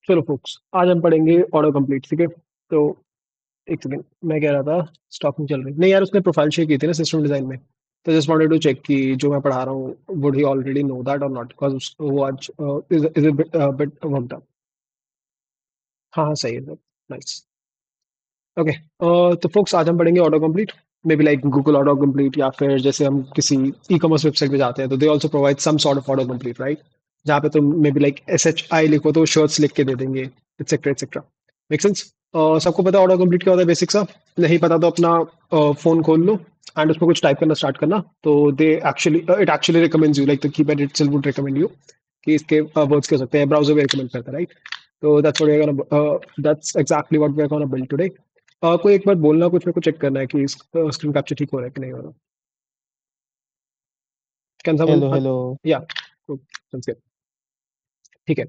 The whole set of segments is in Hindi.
चलो फोक्स, आज हम पढ़ेंगे ऑटो कंप्लीट, ठीक है। तो एक सेकंड, मैं कह रहा था स्टॉकिंग चल रही नहीं यार, उसने प्रोफाइल शेयर की थी ना सिस्टम डिजाइन में। तो जस्ट वांटेड टू चेक कि जो मैं पढ़ा रहा हूँ would he already know that और नॉट, बिकॉज वो आज is a bit worked up. हाँ हाँ सही है सर। नाइस। ओके, तो फोक्स आज हम पढ़ेंगे auto complete. May be like Google auto complete, या फिर जैसे हम किसी ई कॉमर्स वेबसाइट पे जाते हैं तो they also provide some sort of auto complete, right. जहाँ पे तुम मे बी लाइक SHI लिखो तो शर्ट्स लिख के दे देंगे, एक्सेट्रा एक्सेट्रा। Make sense. सबको पता है ऑटो कंप्लीट क्या होता है बेसिक सा। नहीं पता तो अपना फोन खोल लो एंड उसमें कुछ टाइप करना स्टार्ट करना, तो they actually it actually recommends you, like the keypad itself would recommend you कि इसके वर्ड्स क्या हो सकते हैं, ब्राउजर भी रिकमेंड करता है, राइट। तो that's exactly what we are gonna build today. कोई एक बार बोलना, कुछ मेरे को चेक करना है कि स्क्रीन कैप्चर ठीक हो रहा है कि नहीं हो रहा। Can someone, hello hello. या ठीक है।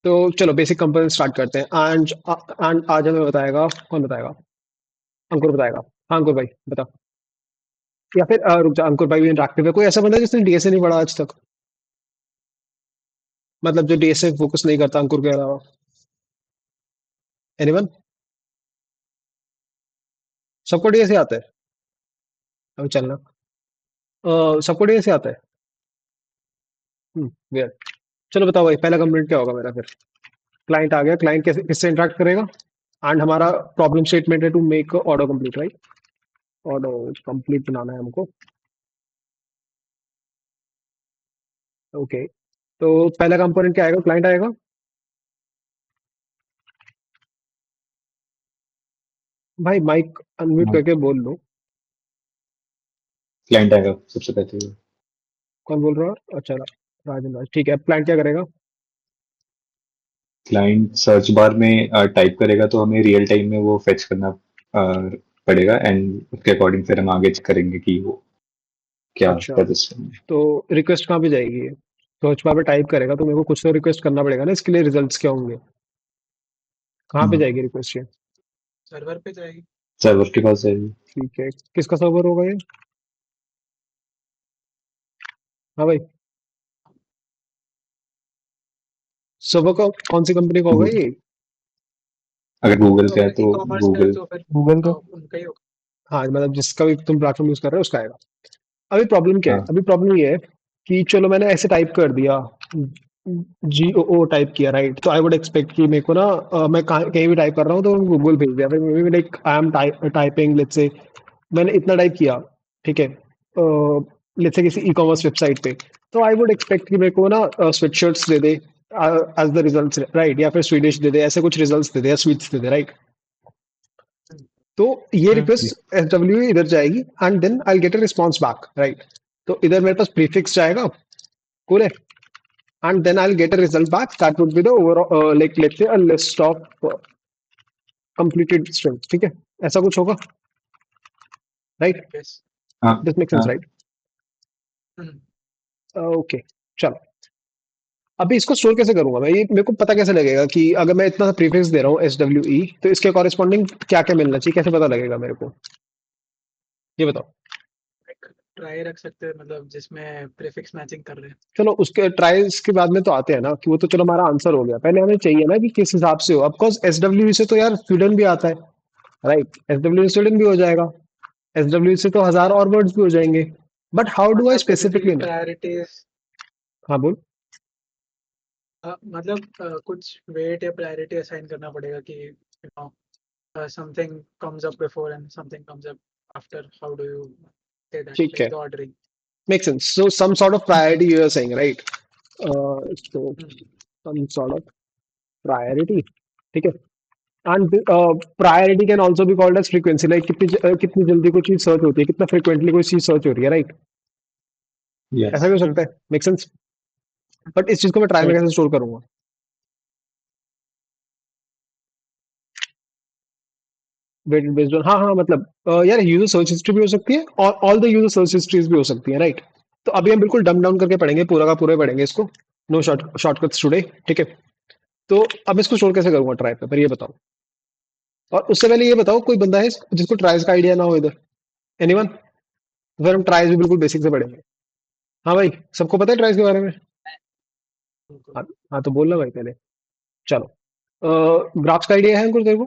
तो चलो बेसिक कंपोनेंट स्टार्ट करते हैं। एंड आज हमें बताएगा, कौन बताएगा? अंकुर बताएगा। हाँ अंकुर भाई बता। या फिर रुक जा, अंकुर भाई भी इंटरेक्टिव है। कोई ऐसा बंदा है जिसने डीएसए नहीं पढ़ा आज तक, मतलब जो डीएसए फोकस नहीं करता अंकुर के अलावा? एनीवन? सबको डीएसए आता है? अभी चलना। सबको डीएसए आता है? weird। चलो बताओ भाई, पहला कंपोनेंट क्या होगा मेरा फिर? क्लाइंट आ गया, क्लाइंट कैसे किससे इंटरेक्ट करेगा? एंड हमारा प्रॉब्लम स्टेटमेंट है to make auto complete, right. Auto complete बनाना है हमको। ओके, तो पहला कंपोनेंट क्या आएगा? क्लाइंट आएगा। भाई माइक अनम्यूट हाँ, करके बोल लो। क्लाइंट आएगा सबसे पहले। कौन बोल रहा है? अच्छा राजन राज, ठीक है। क्लाइंट क्या करेगा? क्लाइंट सर्च बार में टाइप करेगा तो हमें रियल टाइम में वो फेच करना पड़ेगा एंड उसके अकॉर्डिंग फिर हम आगे करेंगे कि वो क्या अच्छा, सजेशन है। तो रिक्वेस्ट कहाँ पे जाएगी ये? सर्च बार पे टाइप करेगा तो मेरे को कुछ तो रिक्वेस्ट करना पड़ेगा ना, इसके लिए रिजल्ट्स क्या होंगे? कहाँ पे जाएगी रिक्वेस्ट ये? सर्वर पे जाएगी। सर्वर के पास जाएगी। ठीक है, किसका सर्वर होगा ये? हाँ भाई, सर्वर का कौन सी कंपनी का होगा गूगल- ये? अगर गूगल तो का है अगर ई तो कॉमर्स का है गूगल। तो फिर गूगल का। उनका ही होगा। हाँ मतलब जिसका भी तुम प्लेटफॉर्म यूज कर रहे हो उसका आएगा। अभी प्रॉब्लम क्या है? हाँ। अभी प्रॉब्लम ये है कि चलो मैंने ऐसे टाइप कर दिया, GOO टाइप किया, राइट। तो आई वुड एक्सपेक्ट कि मेरे को ना मैं कहीं भी टाइप कर रहा हूँ तो गूगल भेज दिया, फिर मे be like I am typing, let's say मैंने इतना टाइप किया, ठीक है, लेट्स से किसी ई कॉमर्स वेबसाइट पे। तो आई वुड एक्सपेक्ट कि मेरे को ना स्वेट शर्ट्स दे दे एज द रिजल्ट्स, राइट, या फिर स्वीडिश दे दे, ऐसे कुछ रिजल्ट्स दे दे या स्वीट्स दे दे, राइट। हम्म, तो ये जी। रिक्वेस्ट SW इधर जाएगी and then I get a response back, right. तो इधर मेरे पास प्रीफिक्स जाएगा, कूल है। And then I get a result back that would be the overall, like let's say a list of completed strings, ठीक है। ऐसा कुछ होगा, राइट। यस। हाँ। दिस मेक सेंस, हाँ। राइट। ओके, चलो। अभी इसको स्टोर कैसे करूंगा मैं? ये मेरे को पता कैसे लगेगा कि अगर मैं इतना प्रीफिक्स दे रहा हूँ SWE, तो इसके कॉरेस्पॉन्डिंग क्या क्या मिलना चाहिए? कैसे पता लगेगा मेरे को, ये बताओ। ट्राई रख सकते हैं, मतलब जिसमें प्रीफिक्स मैचिंग कर रहे हैं। चलो उसके ट्रायल्स के बाद में तो आते हैं ना, कि वो तो चलो हमारा आंसर हो गया, पहले हमें चाहिए ना कि किस हिसाब से हो। ऑफकोर्स SW से तो यार स्वीडन भी आता है, राइट। SW स्वीडन भी हो जाएगा, SW से तो हजार और वर्ड्स भी हो जाएंगे। बट हाउ डू आई मतलब बेसिकली स्पेसिफिकली नो? प्रायोरिटीज, हाँ बोल। मतलब कुछ वेट या प्रायोरिटी असाइन करना पड़ेगा कि you know something comes up before and something comes up after. How do you say that, ठीक लाइक है, the ordering. Make sense. So some sort of priority you are saying, right. So some sort of priority, ठीक है। And priority can also be called as frequency, like कितनी जल्दी कोई चीज सर्च होती है, कितना फ्रिक्वेंटली कोई चीज सर्च हो रही है, राइट। यस। ऐसा भी हो सकता है, मेक सेंस। बट इस चीज को मैं ट्राई में कैसे स्टोर करूंगा? वेटेड बेस्ड ऑन, हाँ हाँ, मतलब यार यूजर सर्च हिस्ट्री भी हो सकती है और all the user search histories भी हो सकती है, राइट। तो अभी हम बिल्कुल डम डाउन करके पढ़ेंगे, पूरा का पूरा पढ़ेंगे इसको। नो शॉर्टकट्स टुडे, ठीक है। तो अब इसको स्टोर कैसे करूंगा ट्राई पे, पर ये बताओ। और उससे पहले ये बताओ, कोई बंदा है जिसको ट्राइज का आइडिया ना हो इधर? एनीवन? फिर हम ट्राइज भी बिल्कुल बेसिक से पढ़ेंगे। हाँ भाई, सबको पता है ट्राइज के बारे में? हाँ, हाँ तो बोलना भाई पहले। चलो, ग्राफ्स का आइडिया है अंकुर तेरे को?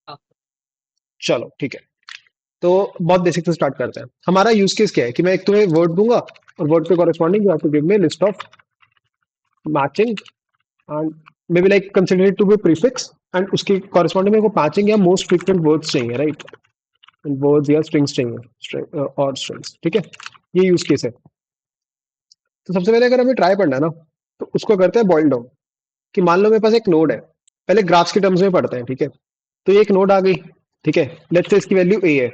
हाँ। चलो ठीक है। तो बहुत बेसिक से स्टार्ट करते हैं। हमारा यूज केस क्या है कि मैं एक तुम्हें वर्ड दूंगा और वर्ड के corresponding you have to give me list of matching and may be like consider it to be prefix and उसके कॉरेस्पॉन्डिंग मेरे को मैचिंग या मोस्ट फ्रीक्वेंट वर्ड्स चाहिए, राइट? वर्ड्स या स्ट्रिंग्स चाहिए, और स्ट्रिंग्स, ठीक है। ये यूज केस है। तो सबसे पहले अगर हमें ट्राई करना है ना, तो उसको करते हैं बॉइल डाउन। कि मान लो मेरे पास एक नोड है, पहले ग्राफ्स के टर्म्स में पढ़ते हैं, ठीक है। तो ये एक नोड आ गई, ठीक है। लेट्स से इसकी वैल्यू ए है,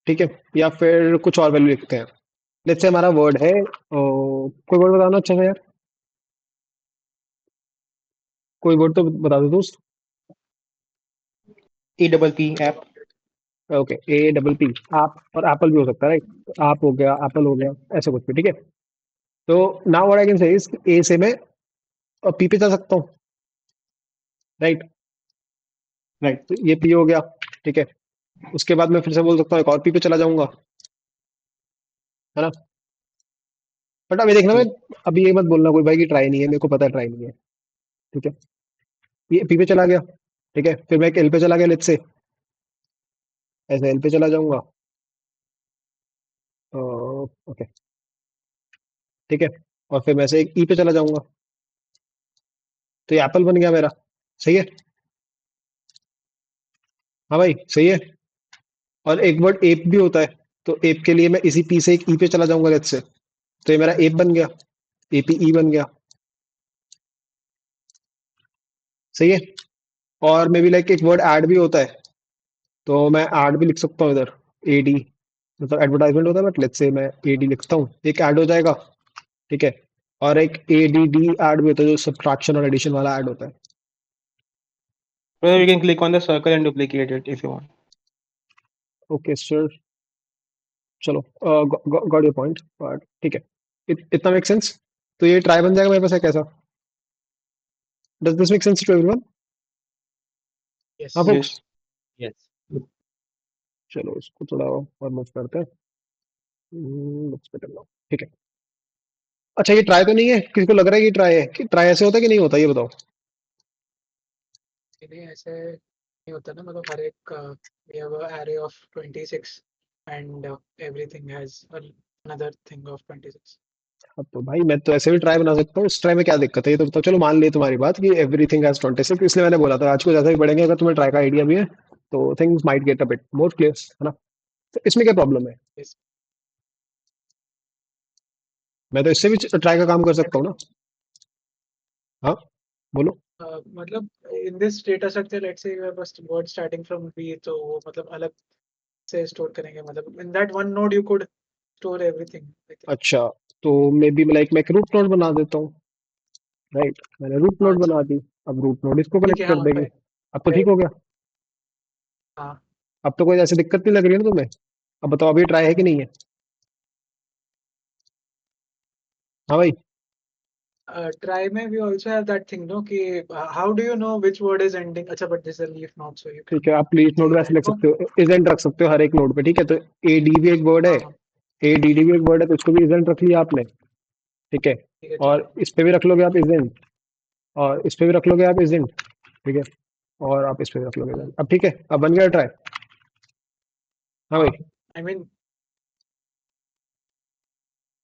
ठीक है, या फिर कुछ और वैल्यू लिखते हैं। लेट्स से हमारा वर्ड है कोई वर्ड बताना अच्छा है यार, कोई वर्ड तो बता दो दोस्त। EPP app. Okay, A double P, आप, और एप्पल भी हो सकता है, राइट? आप हो गया, एप्पल हो गया, ऐसा कुछ भी, ठीक है। तो now what I can say is a से मैं पी पे जा सकता हूँ, राइट? राइट। तो ये पी हो गया, ठीक है। उसके बाद मैं फिर से बोल सकता हूँ एक और पी पे चला जाऊंगा, है ना? बट अभी देखना, मैं अभी ये मत बोलना कोई भाई कि ट्राई नहीं है, मेरे को पता है ट्राई नहीं है, ठीक है। ये पी पे चला गया, ठीक है। फिर मैं एक एल पे चला गया, लेट्स से ऐसे एल पे चला जाऊंगा, ओके, ठीक है। और फिर मैं से एक ई पे चला जाऊंगा, तो ये एप्पल बन गया मेरा, सही है? हाँ भाई, सही है। और एक वर्ड एप भी होता है, तो एप के लिए मैं इसी पी से एक ई पे चला जाऊंगा, लेट्स से, तो ये मेरा एप बन गया, एपी ई बन गया, सही है। और मे बी लाइक एक वर्ड ऐड भी होता है, तो मैं ऐड भी लिख सकता हूँ इधर, एडी, मतलब एडवर्टाइजमेंट होता है, बट लेट्स से मैं एडी लिखता हूँ, एक ऐड हो जाएगा, ठीक है। और एक एडीडी ऐड भी होता है, जो सब्ट्रैक्शन और एडिशन वाला ऐड होता है। Brother, you can click on the circle and duplicate it if you want. Okay sir, चलो, गॉट योर पॉइंट, बट ठीक है, इतना मेक सेंस। तो ये ट्राई बन जाएगा मेरे पास है कैसा? Does this make sense to everyone? Yes. हाँ folks? Yes. Yes. चलो इसको थोड़ा और मूव करते हैं, looks better now, ठीक है। अच्छा, ये ट्राई तो नहीं है? किसी को लग रहा है कि ट्राई है? कि ट्राई ऐसे होता है कि नहीं होता, ये बताओ। नहीं, ऐसे नहीं होता ना, मतलब हर एक we have a array of 26 and everything has another thing of 26. अब तो भाई मैं तो ऐसे भी ट्राई बना सकता हूँ, इस ट्राई में क्या दिक्कत है? ये तो बताओ। चलो मान लिए तुम्हारी बात कि एवरीथिंग हैज 26, इसलिए मैंने बोला था आज को जैसा भी पढ़ेंगे, अगर तुम्हें ट्राई का आइडिया भी है तो things might get a bit more clear, है ना? तो इसमें क्या प्रॉब्लम है? Yes. मैं तो इससे भी ट्राई का काम कर सकता हूँ ना। हाँ, बोलो। मतलब in this data structure, let's say you have a word starting from B, तो वो मतलब अलग से स्टोर करेंगे, मतलब in that one node you could store everything, I think. अच्छा, तो मे बी लाइक मैं एक रूट नोड बना देता हूँ, राइट? मैंने रूट नोड अच्छा, बना दी, अब रूट नोड इसको ठीक कनेक्ट है, कर हाँ, देगी। अब तो ठीक हो गया। हाँ। अब तो कोई ऐसी दिक्कत नहीं लग रही है ना तुम्हें? अब बताओ, अभी ट्राई है कि नहीं है? हाँ भाई। Try में we also have that thing, no, कि how do you know which word is ending? अच्छा, but this is a leaf node, so you can ठीक है, आप लीफ नोड say वैसे that. लिख सकते हो, इजेंट रख सकते हो हर एक नोड पे, ठीक है। तो ए डी भी एक वर्ड है, हाँ, हाँ, ए डी डी भी एक वर्ड है, तो इसको भी इजेंट रख लिया आपने, ठीक है। ठीक है, और चलो। इस पे भी रख लोगे आप इजेंट, और इस पे भी रख लोगे आप इजेंट, ठीक है। और आप इस पे भी रख लोगे इजेंट। अब ठीक है, अब बन गया ट्राई। हाँ हाँ, भाई, I mean,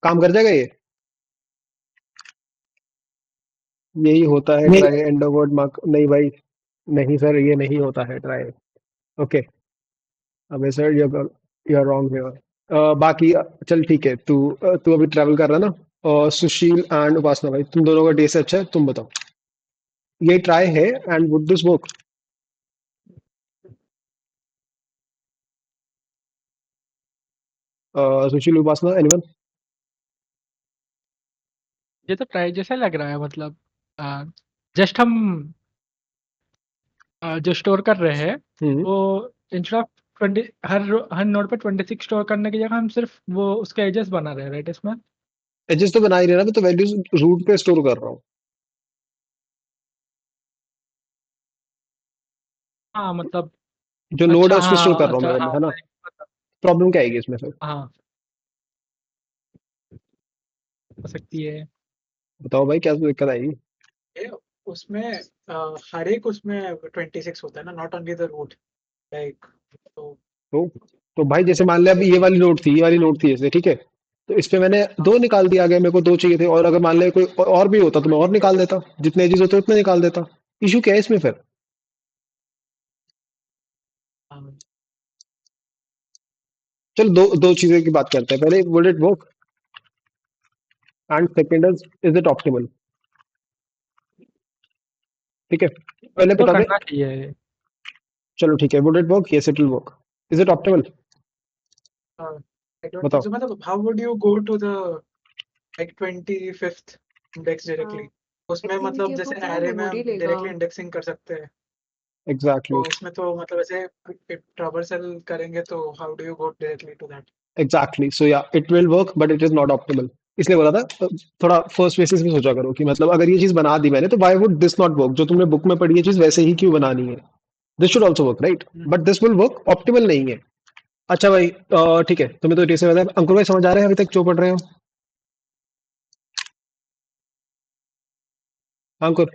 काम कर जाएगा ये? यही होता है ट्राई एंड वर्ड मार्क? नहीं भाई, नहीं सर, ये नहीं होता है ट्राई। ओके, अबे sir you are wrong here. बाकी चल ठीक है, तू अभी ट्रैवल कर रहा है ना? और सुशील एंड उपासना भाई, तुम दोनों का डे से अच्छा है, तुम बताओ। ये ट्राई है and would this work? Sushil, Upasana, anyone? ये तो ट्राई जैसा लग रहा है, मतलब जस्ट हम जो स्टोर कर रहे हैं हम्म। वो इंस्टेड ऑफ 20, हर नोड पे 26 स्टोर करने की जगह हम सिर्फ वो उसके एजेस बना रहे हैं, राइट? इसमें एजेस तो बना ही रहे ना, मैं तो वैल्यूज रूट पे स्टोर कर रहा हूँ। हाँ, मतलब जो नोड है अच्छा, उस पे स्टोर कर हाँ, रहा हूँ अच्छा, मैं, हाँ, है ना? मतलब, प्रॉब्लम क्या आएगी इसमें फिर? हाँ, हो सकती है। बताओ भाई, क्या दिक्कत आएगी? ये उसमें हर एक उसमें 26 होता है ना, not only the root like. तो तो भाई जैसे मान लिया अभी ये वाली नोट थी, ये वाली नोट थी ऐसे, ठीक है, तो इस पे मैंने दो निकाल दिया, गया मेरे को दो चाहिए थे, और अगर मान लिया कोई और भी होता तो मैं और निकाल देता, जितने एजेस होते उतने निकाल देता। इशू क्या है इसमें फिर? चलो दो दो चीजें की बात करते हैं, पहले would it work, and second is it optimal. ठीक है, पहले तो बता दे। करना चाहिए। चलो ठीक है, would it work, yes it will work, is it optimal? I don't बताओ। think so. मतलब how would you go to the like 25th index directly? उसमें think मतलब ये जैसे तो पूरा array में memory हम लेगा। directly indexing कर सकते हैं, एग्जैक्टली तो इसमें तो मतलब ऐसे traversal करेंगे तो how do you go directly to that? Exactly, so yeah it will work but it is not optimal. इसलिए बोला था थोड़ा फर्स्ट बेसिस में सोचा करो कि मतलब अगर ये चीज बना दी मैंने तो why would this not work? जो तुमने बुक में पढ़ी है चीज वैसे ही क्यों बनानी है? This should also work right, but this will work, optimal नहीं है। अच्छा भाई ठीक है, तुम्हें तो जैसे बताया, अंकुर भाई समझ आ रहे हैं अभी तक जो पढ़ रहे हो? अंकुर,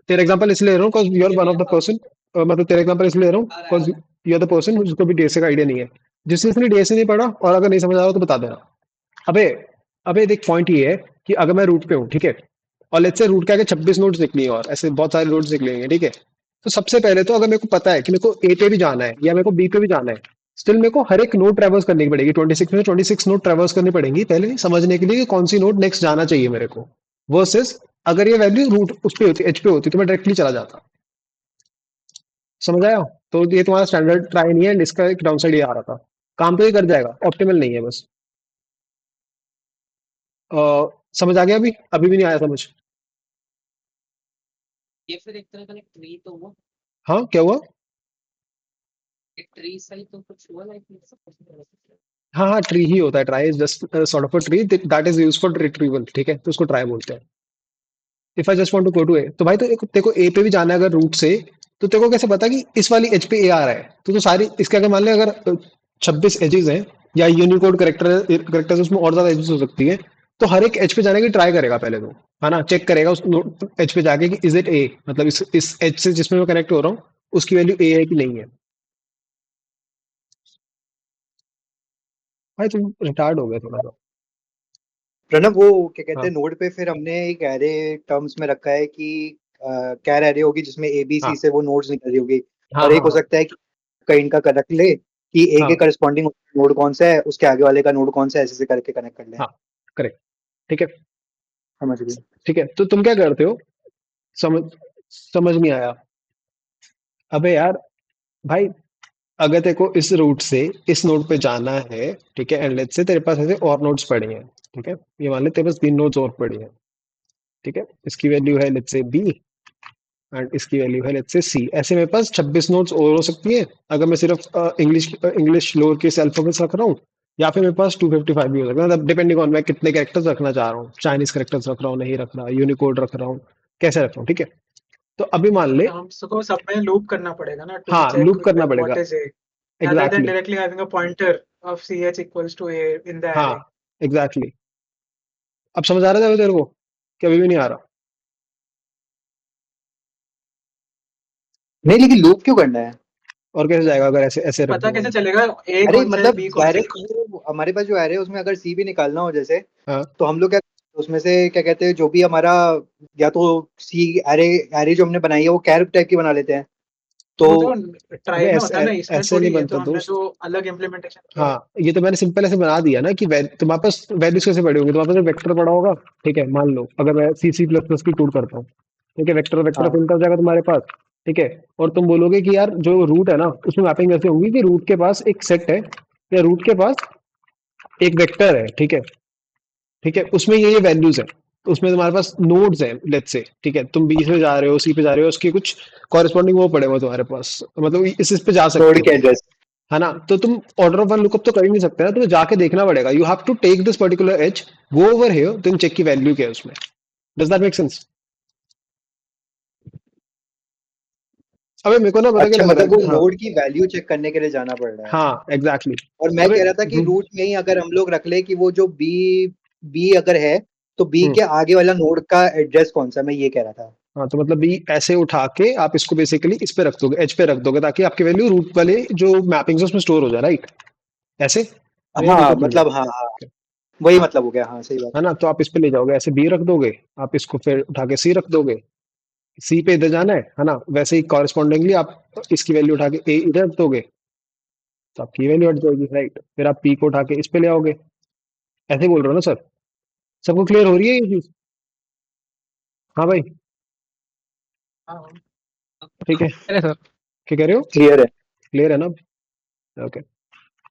तेरा एग्जांपल इसलिए ले रहा हूँ because you are one of the person, मतलब तेरा एग्जांपल इसलिए ले रहा हूँ because you are the person जिसको भी डीएसए का आइडिया नहीं है। जिस जिसने डीएसए नहीं पढ़ा और अगर नहीं समझ आ रहा तो बता देना। अबे अबे देख, पॉइंट ये है कि अगर मैं रूट पे हूँ, ठीक है, और लेट्स से रूट के आगे 26 नोट्स निकली लिए और ऐसे बहुत सारे नोट्स निकलेंगे लेंगे, ठीक है, तो सबसे पहले तो अगर मेरे को पता है कि मेरे को ए पे भी जाना है या मेरे को बी पे भी जाना है, स्टिल मेरे को हर एक नोट ट्रेवर्स करनी पड़ेगी, 26 में 26 नोट ट्रेवर्स करनी पड़ेगी पहले समझने के लिए कि कौन सी नोट नेक्स्ट जाना चाहिए मेरे को, वर्सेस अगर ये वैल्यू रूट उस पे होती, एच पे होती, तो मैं डायरेक्टली चला जाता। समझ आया? तो ये तुम्हारा स्टैंडर्ड ट्राई नहीं है, and इसका एक डाउनसाइड ये आ रहा था। काम तो ये कर जाएगा, ऑप्टिमल नहीं है बस। समझ आ गया? अभी अभी भी नहीं आया समझ? ये फिर एक तरह का एक ट्री तो हुआ, हाँ क्या हुआ? एक ट्री सही तो कुछ हुआ लाइक। हाँ हाँ, ट्री ही होता है, trie is just sort of a tree that is used for retrieval, ठीक है, तो उसको ट्राई बोलते हैं। If I just want to go to A, तो भाई तो तेरे को ए पे भी जाना है अगर रूट से, तो तेरे को कैसे पता कि इस वाली एज पे ए आ रहा है? तो सारी इसके आगे मान ले अगर 26 एजेस हैं या यूनिकोड करेक्टर्स उसमें और ज्यादा एजेस हो सकती है, तो हर एक एज पे जाने की ट्राई करेगा पहले तो, है ना, चेक करेगा उस एज पे जाके कि इज इट ए, मतलब इस एज से जिसमें मैं कनेक्ट हो रहा हूँ उसकी वैल्यू ए है कि नहीं है। भाई तुम रिटार्ड हो गए थोड़ा सा। प्रणव, वो क्या कहते हाँ हैं, नोड पे फिर हमने एक एरे टर्म्स में रखा है कि कैर एरे होगी जिसमें ए बी हाँ सी से वो नोड्स निकल रही होगी, हाँ और एक हाँ हो हाँ सकता है कि कहीं का कनेक्ट ले कि ए के हाँ करस्पॉन्डिंग नोड कौन सा है, उसके आगे वाले का नोड कौन सा है, ऐसे से करके कनेक्ट कर ले। हाँ करेक्ट, ठीक है समझ गए? ठीक है। तो तुम क्या करते हो? समझ समझ नहीं आया? अबे यार भाई, अगर तेरे को इस रूट से इस नोड पे जाना है, ठीक है, एंड लेट्स से तेरे पास ऐसे और नोड्स पड़े हैं, ठीक है, ये मान ले तेरे पास 3 नोड्स और पड़ी हैं, ठीक है, इसकी वैल्यू है लेट्स से बी एंड इसकी वैल्यू है लेट्स से सी, ऐसे मेरे पास 26 नोड्स और हो सकती है अगर मैं सिर्फ इंग्लिश लोअर केस अल्फाबेट्स रख रहा हूँ, या फिर मेरे पास 255 भी हो सकता है, मतलब डिपेंडिंग ऑन मैं कितने कैरेक्टर्स रखना चाह रहा हूँ, चाइनीज कैरेक्टर्स रख रहा हूँ, नहीं रख रहा, यूनिकोड रख रहा हूँ, कैसे रख रहा हूँ, ठीक है। तो अभी मान ले, हमको सब में लूप करना पड़ेगा ना to हाँ check लूप करना like पड़ेगा, what is A, rather than exactly directly having a pointer of ch equals to A in the हाँ array. एग्जैक्टली। अब समझ आ रहा है तेरे को कि अभी भी नहीं आ रहा? नहीं, लेकिन लूप क्यों करना है? और कैसे जाएगा अगर ऐसे ऐसे रख पता दूंगा कैसे मैं? चलेगा A अरे कौन सा है मतलब B कौन सा एरे, है? हमारे पास जो एरे है उसमें अगर सी भी निकालना हो जैसे, हाँ तो हम लोग क्या, उसमें से क्या कहते हैं, जो भी हमारा, या तो सी एरे, एरे जो हमने बनाई है वो कैर टाइप की बना लेते हैं। तो वो तो ट्राई अबे में ऐसे होता है ना, इसमें ऐसे नहीं थोड़ी, ये बनता तो हमने दोस्त। तो अलग इम्प्लीमेंटेशन किया है। हाँ ये तो मैंने सिंपल ऐसे बना दिया ना कि तुम्हारे पास वैल्यूज कैसे पड़ी होंगी, तुम्हारे पास वेक्टर पड़ा होगा, ठीक है, मान लो अगर मैं सी प्लस प्लस की कोड करता हूँ, ठीक है, वेक्टर वेक्टर हाँ, फिल्टर जाएगा तुम्हारे पास, ठीक है, और तुम बोलोगे कि यार जो रूट है ना उसमें मैपिंग ऐसे होंगी कि रूट के पास एक सेट है या रूट के पास एक वेक्टर है, ठीक है, ठीक है, उसमें ये वैल्यूज है, तो उसमें तुम्हारे पास नोड्स हैं लेट्स से, ठीक है, तुम बी से जा रहे हो सी पे जा रहे हो, उसके कुछ कॉरेस्पॉन्डिंग वो पड़े हुए तुम्हारे पास, मतलब इस पे जा सकते नोड हो, के एड्रेस। है ना, तो तुम ऑर्डर ऑफ वन लुकअप तो कर ही नहीं सकते ना, तुम्हें जाके देखना पड़ेगा, you have to take this particular edge, go over here, then check की वैल्यू क्या है उसमें। Does that make sense? अबे मेरे को ना पता क्या अच्छा, लग मतलब वो रहा है, हाँ नोड की वैल्यू चेक करने के लिए जाना पड़ रहा है। हाँ एग्जैक्टली। और मैं अबे कह रहा था कि रूट में ही अगर हम लोग रख ले कि वो जो बी बी अगर है, तो बी हम्म। के आगे वाला नोड का एड्रेस कौन सा, मैं ये कह रहा था। हाँ तो मतलब बी ऐसे उठा के आप इसको बेसिकली इस पे रख दोगे, एज पे रख दोगे, ताकि आपकी वैल्यू रूट वाले जो मैपिंग्स है उसमें स्टोर हो जाए, राइट? ऐसे तो या हाँ दिक्कत हो मतलब हाँ हाँ वही मतलब हो गया, हाँ सही बात है ना? तो आप इस पे ले जाओगे, ऐसे बी रख दोगे, आप इसको फिर उठा के सी रख दोगे, सी पे इधर जाना है ना? वैसे ही कॉरेस्पॉन्डिंगली आप इसकी वैल्यू उठा के ए इधर रख दोगे, तो आपकी वैल्यू हट जाएगी, राइट? फिर आप पी को उठा के इस पे ले आओगे। ऐसे बोल रहे हो ना सर? सबको क्लियर हो रही है ये चीज? हाँ भाई, हाँ ठीक है। अरे सर क्या कह रहे हो? क्लियर है। क्लियर है ना? ओके।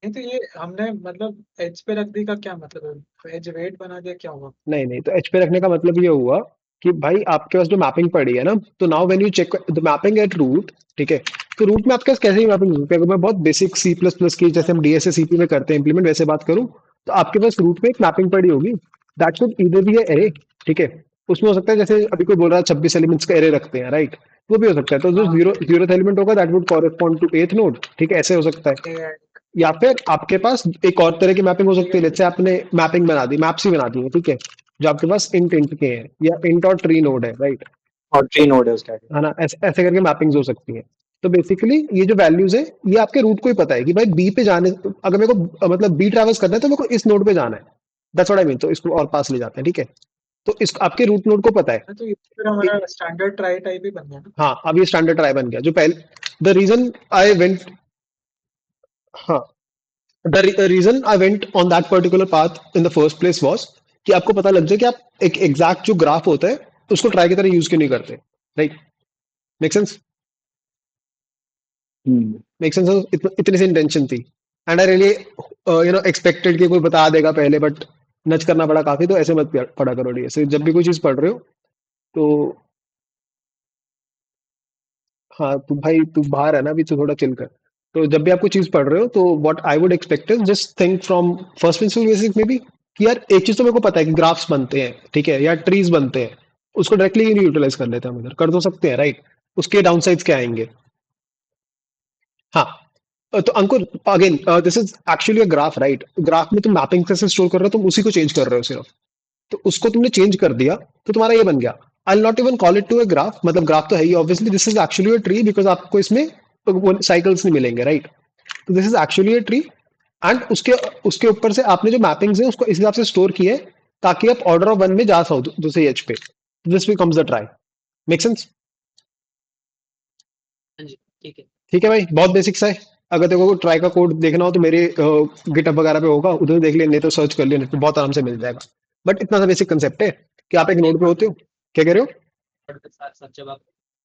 नहीं तो ये हमने मतलब एज पे रख दी का क्या मतलब है, एज वेट बना दिया क्या हुआ? नहीं नहीं, तो एच पे रखने का मतलब ये हुआ कि भाई आपके पास जो मैपिंग पड़ी है ना, तो now when you check the mapping at root, ठीक है, तो रूट में आपके पास कैसे मैपिंग होगी? अगर मैं बहुत बेसिक सी प्लस प्लस की जैसे हम डीएसए सीपी में करते हैं इंप्लीमेंट, वैसे बात करूं, तो आपके पास रूट में एक मैपिंग पड़ी होगी, that should either be array, ठीक है? उसमें हो सकता है जैसे अभी कोई बोल रहा है 26 एलिमेंट्स का एरे रखते हैं, राइट? वो भी हो सकता है, तो जो हाँ। जीरो एलिमेंट होगा that would correspond two th node, ठीक है? ऐसे हो सकता है। ये या फिर आपके पास एक और तरह की मैपिंग हो सकती है, जैसे आपने मैपिंग बना दी, मैप्स ही बना दी है, ठीक है, जो आपके पास इंट इंट के हैं, या इंट और ट्री नोड है, राइट? और ट्री नोड है उसके आगे। है ना? ऐसे ऐसे करके मैपिंग्स हो सकती है। तो बेसिकली ये जो वैल्यूज है, ये आपके रूट को ही पता है कि भाई बी पे जाने, अगर मेरे को मतलब बी ट्रैवर्स करना है तो मेरे को इस नोड पे जाना है, दैट्स व्हाट आई मीन। तो इसको और पास ले जाते हैं, ठीक है? तो इस आपके रूट नोड को पता है। तो ये फिर हमारा स्टैंडर्ड ट्राई टाइप ही बन गया ना। हाँ, अब ये स्टैंडर्ड ट्राई बन गया। जो पहले द रीजन आई वेंट, हाँ, the reason I went on that particular path in the first place was कि आपको पता लग जाए कि आप एक एग्जैक्ट जो ग्राफ होता है उसको ट्राई की तरह यूज क्यों नहीं करते, right? Make sense? Make sense? इतनी सी इंटेंशन थी, एंड आई रियली एक्सपेक्टेड कि कोई बता देगा पहले, बट नच करना पड़ा काफी। तो ऐसे मत पढ़ा करो डीएसए, जब भी कोई चीज पढ़ रहे हो तो। हाँ तू भाई, तू बाहर है ना अभी, तो थोड़ा चिल कर। तो जब भी आप कोई चीज पढ़ रहे हो तो what I would expect is just think from first principle basic में भी, कि यार एक चीज तो मेरे को पता है कि ग्राफ्स बनते हैं, ठीक है, या ट्रीज बनते हैं, उसको डायरेक्टली नहीं यूटिलाइज कर लेते हम, इधर कर तो सकते हैं, राइट? उसके डाउन साइड्स क्या आएंगे? हाँ, तो Ankur again this is actually a graph, right? Graph में तुम मैपिंग कैसे स्टोर कर रहे हो, तुम उसी को चेंज कर रहे हो सिर्फ। तो उसको तुमने चेंज कर दिया तो तुम्हारा ये बन गया। I not even call it to a graph, मतलब ग्राफ तो है ही obviously, this is actually a tree, because आपको इसमें साइकिल्स नहीं मिलेंगे, राइट? तो this is actually a tree, and उसके उसके ऊपर से आपने जो मैपिंग्स है उसको इस हिसाब से स्टोर किए ताकि आप ऑर्डर ऑफ वन में जा सको दूसरे एज पे। This becomes the try. Make sense? हाँ जी ठीक है। ठीक है भाई, बहुत बेसिक सा है। अगर देखो को ट्राई का कोड देखना हो तो मेरे गिटहब वगैरह पे होगा, उधर देख लेने, तो सर्च कर लियो नेट पे, बहुत आराम से मिल जाएगा। बट इतना सा बेसिक कंसेप्ट है कि आप एक नोड पे होते हो। क्या कह रहे हो? क्लाउड के साथ साथ जब आप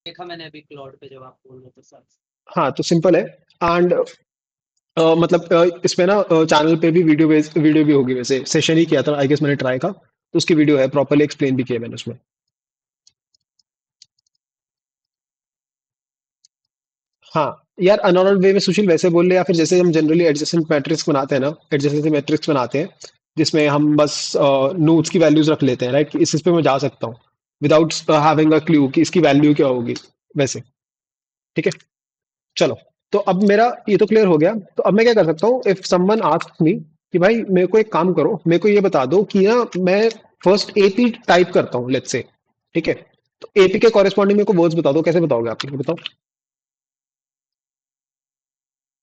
देखा मैंने अभी क्लाउड पे जब आप बोल रहे थे साथ हाँ तो सिंपल है। एंड मतलब इस पे ना चैनल पे भी वीडियो भी होगी, वैसे सेशन ही किया था आई गेस मैंने ट्राई का, तो उसकी वीडियो है, प्रॉपर्ली एक्सप्लेन भी किया मैंने उसमें। हाँ यार, अनऑर्डर्ड वे में सुशील वैसे बोल रहे, या फिर जैसे हम जनरली एडजेसेंट मैट्रिक्स बनाते हैं ना, एडजेसेंट मैट्रिक्स बनाते हैं जिसमें हम बस नोड्स की वैल्यूज रख लेते हैं, राइट? कि इस पे मैं जा सकता हूँ विदाउट हैविंग अ क्लू कि इसकी वैल्यू क्या होगी, वैसे। ठीक है, चलो। तो अब मेरा ये तो क्लियर हो गया। तो अब मैं क्या कर सकता हूँ, इफ समवन आस्क्स मी कि भाई मेरे को एक काम करो, मेरे को ये बता दो कि ना मैं फर्स्ट एपी टाइप करता हूँ, लेट्स से, ठीक है? तो एपी के कॉरेस्पॉन्डिंग मेरे को वर्ड्स बता दो, कैसे बताओगे आप, ये बताओ।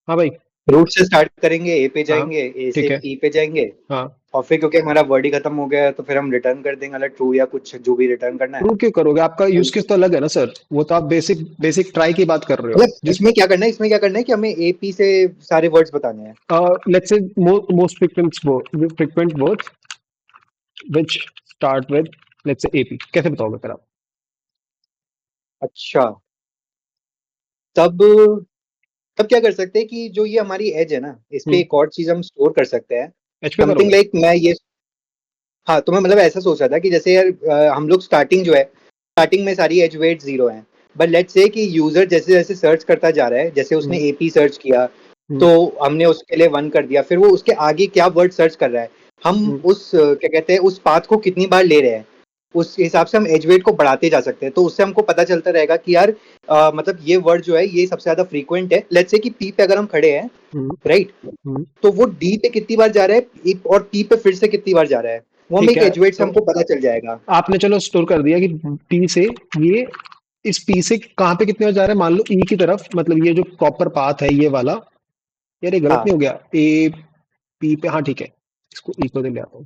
हाँ भाई। रूट से स्टार्ट करेंगे, ए पे हाँ जाएंगे, ए से ठीक है। पी पे जाएंगे, हाँ, और फिर क्योंकि हमारा वर्ड ही खत्म हो गया है तो फिर हम रिटर्न कर देंगे मतलब ट्रू या कुछ जो भी रिटर्न करना है। प्रूव क्यों करोगे? आपका यूज केस तो अलग है ना सर, वो तो आप बेसिक बेसिक ट्राई की बात कर रहे हो। मतलब इसमें क्या करना है, इसमें क्या करना है कि हमें ए पी से सारे वर्ड्स बताने हैं। Let's say most frequent words which start with let's say AP, कैसे बताओगे फिर आप? अच्छा, तब तब क्या कर सकते हैं कि जो ये हमारी एज है ना, इस पे एक और चीज हम स्टोर कर सकते हैं, एच पे समथिंग करोगे? लाइक मैं ये, हाँ तो मैं मतलब ऐसा सोच रहा था कि जैसे यार हम लोग स्टार्टिंग जो है, स्टार्टिंग में सारी एज वेट 0 है, बट लेट्स से कि यूजर जैसे जैसे सर्च करता जा रहा है, जैसे उसने एपी सर्च किया तो हमने उसके लिए 1 कर दिया, फिर वो उसके आगे क्या वर्ड सर्च कर रहा है, हम उस क्या कहते हैं उस पाथ को कितनी बार ले रहे हैं, उस हिसाब से हम एज वेट को बढ़ाते जा सकते हैं। तो उससे हमको पता चलता रहेगा कि यार मतलब ये वर्ड जो है ये सबसे ज्यादा फ्रीक्वेंट है। लेट्स से कि पी पे अगर हम खड़े हैं, राइट, तो वो डी पे कितनी बार जा रहा है और पी पे फिर से कितनी बार जा रहा है, वो हम ठीक एक है, एजवेट से तो हमको पता चल जाएगा। आपने चलो स्टोर कर दिया कि पी से ये इस पी से कहाँ पे कितने जा रहा है, मान लो ई की तरफ, मतलब ये जो प्रॉपर पाथ है ये वाला, यार ये गलत हाँ नहीं हो गया, ए पी पे, हाँ ठीक है, इसको ई को दे ले आता हूँ,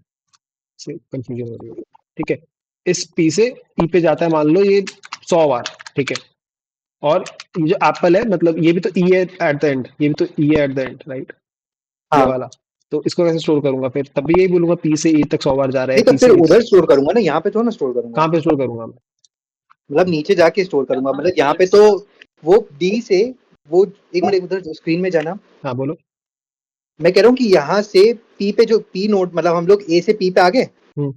से कंफ्यूजन हो रही है, ठीक है, इस पी से ई पे जाता है मान लो ये 100 बार, ठीक है, और ये जो एप्पल है, मतलब ये भी तो ई है एट द एंड, ये भी तो ई है एट द एंड, राइट, ये हाँ, वाला, तो इसको कैसे स्टोर करूंगा फिर, तब भी यही बोलूंगा पी से ई तक 100 बार जा रहा है, नहीं तो पी फिर से उधर स्टोर करूंगा ना, यहाँ पे तो ना स्टोर करूंगा, कहाँ पे स्टोर करूंगा मैं? मतलब नीचे जाके स्टोर करूंगा, हाँ, मतलब यहाँ पे तो वो डी से वो, एक मिनट उधर स्क्रीन में जाना, हाँ बोलो। मैं कह रहा हूँ कि यहाँ से पी पे जो पी नोड, मतलब हम लोग ए से पी पे आ गए, हम्म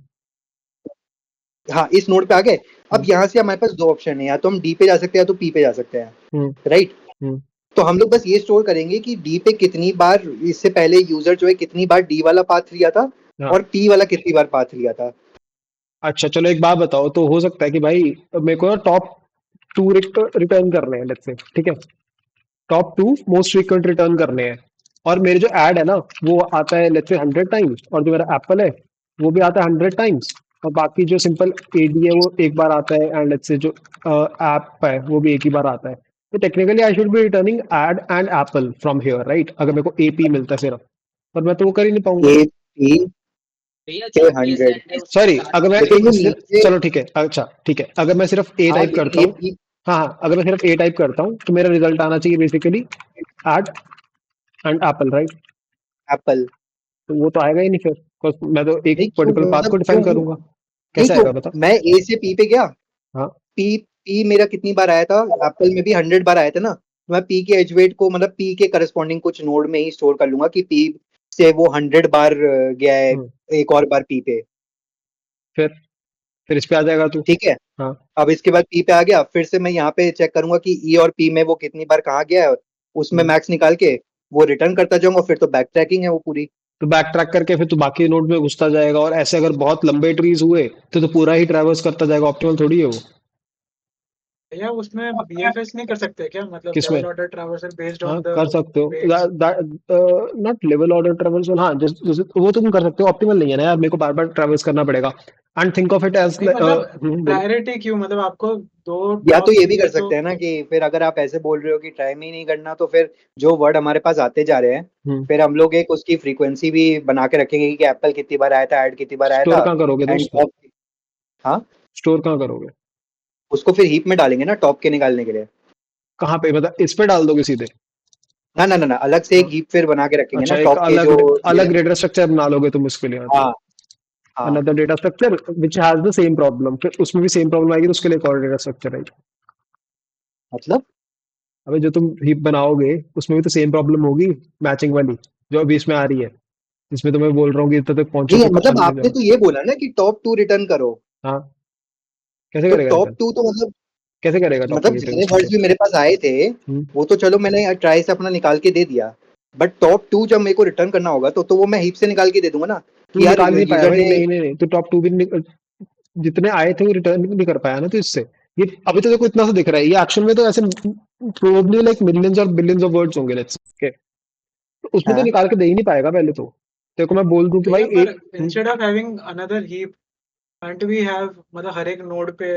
हाँ इस नोड पे आ गए। अब हम्म यहाँ से हमारे पास दो ऑप्शन है, या तो हम डी पे जा सकते हैं या तो पी पे जा सकते हैं, हम्म राइट। हम्म तो हम लोग बस ये स्टोर करेंगे कि डी पे कितनी बार, इससे पहले यूजर जो है कितनी बार डी वाला पाथ लिया था हाँ, और पी वाला कितनी बार पाथ लिया था। अच्छा चलो एक बात बताओ, तो हो सकता है कि भाई मेरे को टॉप 2 रिटर्न करने हैं, लेट्स से, ठीक है, टॉप 2 मोस्ट फ्रीक्वेंट रिटर्न करने हैं, और मेरे जो ऐड है ना वो आता है लेट्स से 100 टाइम्स, और जो मेरा एप्पल है वो भी आता है 100 टाइम्स, और बाकी जो सिंपल एडी है वो एक बार आता है, एंड लेट्स से जो ऐप है वो भी एक ही बार आता है, तो technically I should be returning add and Apple from here, right, अगर मेरे को एपी मिलता है सिर्फ, पर मैं तो वो कर ही नहीं पाऊंगा। ए पी भैया के जो बेस 100, एंड है उसके सॉरी, साथ अगर मैं लेकिन वो नीचे, चलो ठीक है, अच्छा ठीक है, अगर मैं सिर्फ ए हाँ टाइप लेकिन करता ये हूँ, पी हाँ हाँ, अगर मैं सिर्फ ए टाइप करता हूँ तो मेरा रिजल्ट आना चाहिए basically add and Apple, right, Apple, तो वो तो आएगा ही नहीं फिर, 'cause मैं तो एक नहीं क्यों, पर्टिकुलर पाथ को मतलब डिफाइन क्यों, करूंगा, नहीं कैसे तो आएगा बता। मैं ए से पी पे गया, हाँ, पी पी मेरा कितनी बार आया था, एप्पल में भी 100 बार आया था ना, तो मैं पी के एज वेट को, मतलब पी के करस्पॉन्डिंग कुछ नोड में ही स्टोर कर लूंगा कि पी से वो 100 बार गया है, हम्म, एक और बार पी पे, फिर फिर इस पे आ जाएगा तू। ठीक है। हाँ, अब इसके बाद पी पे आ गया, फिर से मैं यहाँ पे चेक करूंगा कि ई और पी में वो कितनी बार कहाँ गया है, उसमें हम्म, मैक्स निकाल के वो रिटर्न करता जाऊंगा, फिर तो बैक ट्रैकिंग है वो पूरी। तो बैक ट्रैक करके फिर तू बाकी नोड में घुसता जाएगा, और ऐसे अगर बहुत लंबे ट्रीज हुए तो पूरा ही ट्रैवर्स करता जाएगा, ऑप्टिमल थोड़ी है वो। भैया उसमें बीएफएस नहीं कर सकते क्या, मतलब किसमें? लेवल ऑर्डर ट्रैवर्सल बेस्ड हाँ ऑन द कर सकते हो, weights? Not level order travels, हाँ जैसे वो तुम कर सकते हो, ऑप्टिमल नहीं है ना यार, मेरे को बार बार ट्रेवल्स करना पड़ेगा, and think of it as, नहीं मतलब बोलो। प्रायोरिटी क्यों, मतलब आपको दो या तो टॉप ये भी कर चाहिए तो सकते हैं ना कि फिर अगर आप ऐसे बोल रहे हो कि टाइम ही नहीं करना, तो फिर जो वर्ड हमारे पास आते जा रहे हैं, फिर हम लोग एक उसकी फ्रीक्वेंसी भी बना के रखेंगे कि एप्पल कितनी बार आया था, ऐड कितनी बार आया स्टोर था, कहाँ करोगे एंड दोस्त? टॉप, हाँ स्टोर कहाँ करोगे? उसको फिर हीप में डालेंगे ना टॉप के निकालने के लिए। कहाँ पे, मतलब इस पे डाल दोगे सीधे? ना ना ना ना, अलग से एक हाँ, हीप फिर बना के रखेंगे अच्छा ना एक टॉप के जो ये अलग है। डेटा स्ट्रक्चर बना लोगे तुम इसके लिए, हाँ मतलब हाँ, another data structure which has the same problem, फिर उसमें भी सेम प्रॉब्लम आएगी तो उसके लिए एक और डेटा स्ट्रक्चर आएगी। मतलब अबे जो तुम हीप बनाओगे उसमें भी तो सेम प्रॉब्लम होगी, मैचिंग वाली, जो अभी इसमें आ रही है, जिसमें तो मैं बोल रहा हूँ कि इतना तक पहुंचो नहीं, तो मतलब अंदर आपने जाओ। तो ये बोला ना कि टॉप 2 रिटर्न करो, हाँ, कैसे तो करेगा टॉप रिटर्न? 2 तो मतलब, कैसे करेगा टॉप टू रिटर्न जितने इसमें वर्ड्स से? भी मेरे पास आए थे हम्म, वो तो चलो मैंने ट्राई से अपना निकाल के दे दिया, बट टॉप 2 जब मेरे को रिटर्न करना होगा तो वो मैं हीप से निकाल के दे दूंगा ना तू कि यार निकाल नहीं पाया यूजर भाई, ने। नहीं नहीं नहीं, तू टॉप 2 भी जितने आए थे वो रिटर्न नहीं कर पाया ना, तो इससे ये अभी तो देखो इतना सा दिख रहा है, ये एक्शन में तो ऐसे प्रोबेबली लाइक मिलियंस और बिलियंस ऑफ वर्ड्स होंगे, लेट्स ओके, तो उसमें तो हाँ निकाल के दे ही नहीं पाएगा पहले तो। तेरे को मैं बोल दूं कि भाई भैया, पर एक instead of having another heap, can't we have, मतलब हर एक नोड पे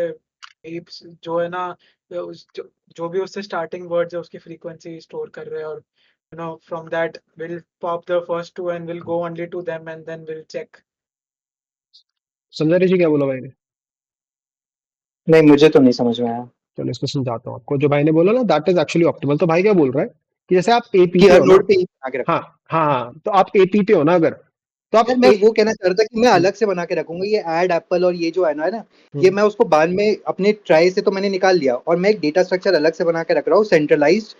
हीप्स जो है ना, जो भी उससे स्टार्टिंग वर्ड्स है उसकी फ्रीक्वेंसी स्टोर कर रहे हैं, और you know from that will pop the first two and will go only to them and then will check. समझा रही क्या बोला भाई ने? नहीं, मुझे तो नहीं समझ में आया चलो इसको समझाता हूँ आपको, जो भाई ने बोला ना दैट इज एक्चुअली ऑप्टिमल, तो भाई क्या बोल रहा है कि जैसे आप एपी कि पे हर हो ना, नोड पे हीप बना के हाँ रखो। हाँ हाँ, तो आप एपी पे हो ना अगर, तो आप यार मैं वो कहना चाह रहा था कि मैं अलग से बना के रखूंगा ये ऐड एप्पल, और ये जो है ना ये मैं उसको बाद में अपने ट्राई से तो मैंने निकाल लिया, और मैं एक डेटा स्ट्रक्चर अलग से बना के रख रहा हूँ सेंट्रलाइज्ड,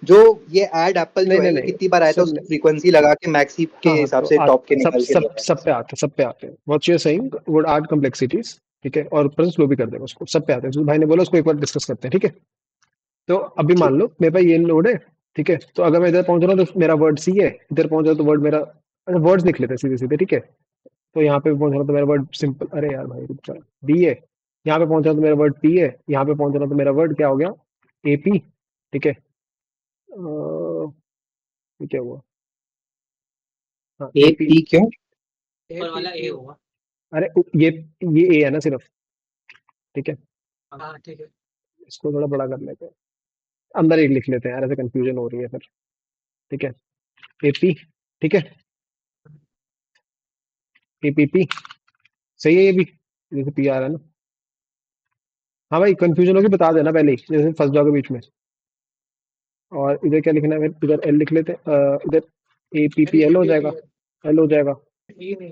जो ये ऐड एप्पल नहीं जो नहीं है ये नहीं, कितनी बार आया था सुन, उसकी फ्रीक्वेंसी लगा के मैक्स हीप के हाँ हाँ, हिसाब तो से आज टॉप के सब निकाल के सब दिया है। सब पे आते हैं, what you are saying would add complexities, ठीक है, और ऊपर से स्लो भी कर देगा उसको, सब पे आते हैं, जो भाई ने बोला उसको एक बार डिस्कस करते हैं, ठीक है। तो अभी ठीक, मान लो मेरे पास ये नोड है, ठीक है, तो अगर मैं इधर पहुंच रहा हूँ तो मेरा वर्ड सी है, इधर पहुंच रहा हूँ तो वर्ड मेरा, अच्छा वर्ड्स लिख लेते हैं सीधे सीधे, ठीक है, तो यहाँ पे पहुंच रहा हूँ तो मेरा वर्ड सिंपल, अरे यार भाई रुक जा, डी है, यहाँ पे पहुंच रहा हूँ तो मेरा वर्ड पी है, यहाँ पे पहुंच रहा हूँ तो मेरा वर्ड क्या हो गया, एपी, ठीक है, ये क्या हुआ, हाँ ए एपी, पी क्यों, ऊपर वाला ए होगा। अरे ये ए है ना सिर्फ, ठीक है, हाँ ठीक है। इसको थोड़ा बड़ा कर लेते हैं, अंदर एक लिख लेते हैं यार, ऐसे कंफ्यूजन हो रही है फिर, ठीक है, एपी, ठीक है, एपीपी, सही है ये भी, जैसे पी आ रहा है ना। हाँ भाई कंफ्यूजन होगी बता देना पहले ही, जैसे फंस जाओगे बीच में। और इधर क्या लिखना है, फिर इधर एल लिख लेते हैं, इधर ए पी पी एल हो जाएगा, एल हो जाएगा, ई नहीं,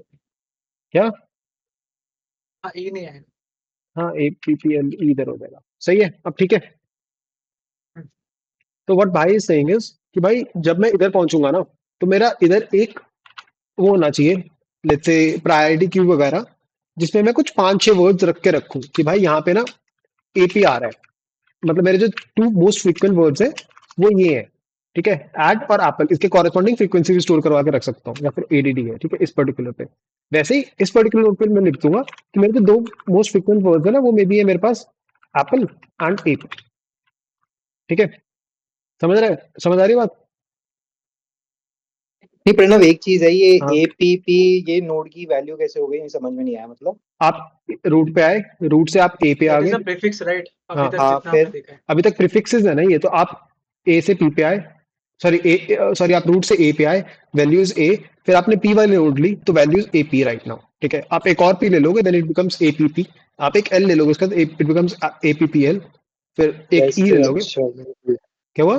क्या, हाँ ई नहीं आएगा। हाँ ए पी पी एल इधर हो जाएगा, सही है अब, ठीक है। हम्म, तो व्हाट भाई इज सेइंग इज कि भाई जब मैं इधर पहुंचूंगा ना, तो मेरा इधर एक वो होना चाहिए, लेट्स से प्रायोरिटी क्यू वगैरह, जिसमें मैं कुछ 5-6 वर्ड्स रख के रखूं कि भाई यहाँ पे ना एपी आ रहा है, मतलब मेरे जो 2 मोस्ट फ्रीक्वेंट वर्ड्स है वो ये है, ठीक है, एड और एप्पल, इसके कॉरेस्पॉन्डिंग फ्रीक्वेंसी भी स्टोर करवा के रख सकता हूँ, या फिर एडीडी है, ठीक है, इस पर्टिकुलर पे। वैसे ही इस पर्टिकुलर नोट पे मैं लिख दूंगा कि मेरे जो 2 मोस्ट फ्रीक्वेंट वर्ड्स है ना, वो मे बी है मेरे पास एप्पल एंड एप, ठीक है, समझ रहे, समझ आ रही बात। नहीं प्रणव, एक चीज है, ये हाँ। एपीपी ये नोड की वैल्यू कैसे हो गई, ये समझ में नहीं आया मतलब। आप रूट पे आए, रूट से आप ए पे आ दैट इज गए, अ प्रीफिक्स राइट, अभी हाँ, तक हाँ, जितना फिर हमने देखा है। अभी तक प्रीफिक्सेस है ना ये, तो आप ए से पी पे आए, सॉरी आप रूट से ए पे आए, वैल्यूज ए, फिर आपने पी वाली नोड ली तो values A P right now, ठीक है, आप एक और पी ले लोगे then it becomes A P P, आप एक एल ले लोगे उसका it becomes A P P L, फिर एक ई ले लोगे, अच्छा, क्या हुआ,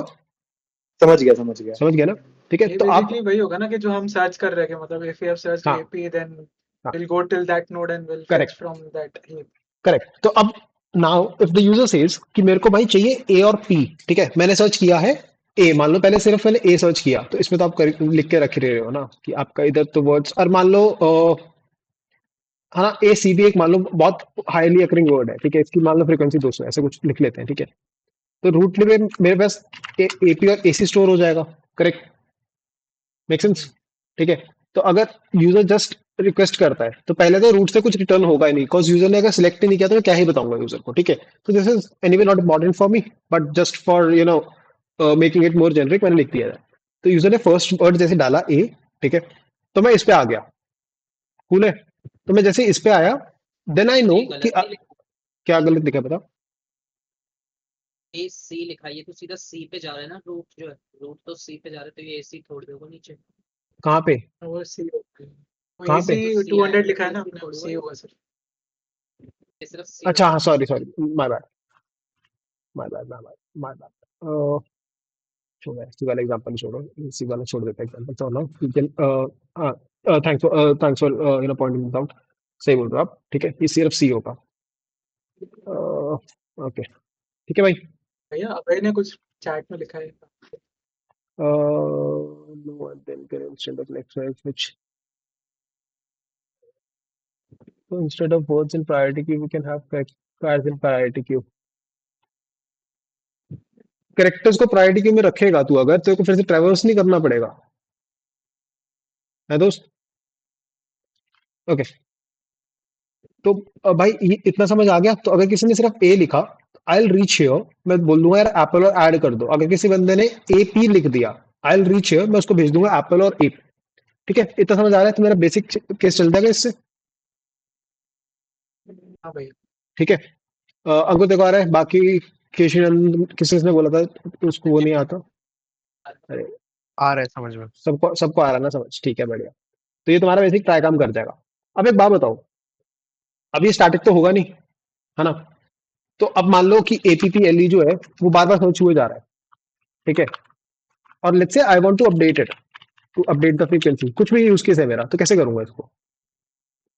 समझ गया समझ गया। समझ गया ना, ठीक है, ये तो आप, बेसिकली वही होगा ना कि जो हम सर्च कर रहे हैं, कि मतलब इफ यू हैव सर्च्ड हाँ एपी देन हाँ we'll go till that node and we'll fetch correct from that heap. Correct, तो अब now if the user says कि मेरे को भाई चाहिए ए और पी, ठीक है, मैंने सर्च किया है ए, मान लो पहले सिर्फ मैंने ए सर्च किया, तो इसमें तो आप लिख के रख रहे हो ना कि आपका इधर तो वर्ड्स, और मान लो हाँ ए सी भी एक मान लो बहुत हाईली अकरिंग वर्ड है, ठीक है, इसकी मान लो फ्रीक्वेंसी 200, ऐसे कुछ लिख लेते हैं, ठीक है, तो रूट में मेरे पास एपी और एसी स्टोर हो जाएगा, करेक्ट, मेक सेंस, ठीक है, तो अगर यूजर जस्ट रिक्वेस्ट करता है तो पहले तो रूट से कुछ रिटर्न होगा ही नहीं, बिकॉज यूजर ने अगर सिलेक्ट ही नहीं किया तो मैं क्या ही बताऊंगा यूजर को, ठीक है, तो this is anyway not important for me, but just for making it more generic मैंने लिख दिया है। तो यूजर ने फर्स्ट वर्ड जैसे डाला ए, ठीक है, तो मैं इस पे आ गया, कूल है, तो मैं जैसे इस पे आया देन आई नो ये कि गलत नहीं लिखा, क्या गलत लिखा बताओ, ए सी लिखा है, ये तो सीधा सी पे जा रहा है ना, रूट जो है, रूट तो सी पे जा रहा है, तो ये एसी छोड़ दोगे नीचे। कहाँ पे, वो सी होगा, वो कहाँ पे, एसी तो सी 200 आएगा, लिखा है तो ना AC अपने, छोड़ोगे, सी होगा सिर्फ। ये सिर्फ सी अच्छा हाँ होगा। Sorry sorry, my bad my bad my bad my bad, छोड़ो इसी वाला एग्जांपल छोड़ो, इसी वाला छोड़ देते हैं एग्जांपल, चलो you can, thanks for pointing out, सही बोल रहे हो आप, ठीक है, ये सिर्फ सी होगा, ओके, ठीक है भाई, भैया अभय ने कुछ चैट में लिखा है। No and then can instead of next word which, so instead of words in priority queue we can have characters in priority queue, characters को प्रायोरिटी क्यू में रखेगा तू अगर, तो को फिर से ट्रैवर्स नहीं करना पड़ेगा, है दोस्त, ओके, तो भाई ये इतना समझ आ गया, तो अगर किसी ने सिर्फ ए लिखा, आई विल रीच हियर, मैं बोल दूंगा यार एप्पल और ऐड कर दो, अगर किसी बंदे ने ए पी लिख दिया, आई विल रीच हियर, मैं उसको भेज दूंगा एप्पल और ए, ठीक है, इतना समझ आ रहा है, तो मेरा बेसिक केस चल जाएगा इससे, हाँ भैया, ठीक है, अंकुर देखो आ रहा है, बाकी किसी ने बोला था तो उसको वो नहीं आता, अरे आ रहा है समझ में। सबको सबको आ रहा है ना समझ, ठीक है बढ़िया, तो ये तुम्हारा बेसिक ट्राई काम कर जाएगा। अब एक बात बताओ, अब ये स्टैटिक तो होगा नहीं, है ना, तो अब मान लो कि APPLE जो है वो बार बार सर्च हुए जा रहा है, ठीक है, और let's say I want to update it, to update the frequency, कुछ भी यूज केस है मेरा, तो कैसे करूंगा इसको,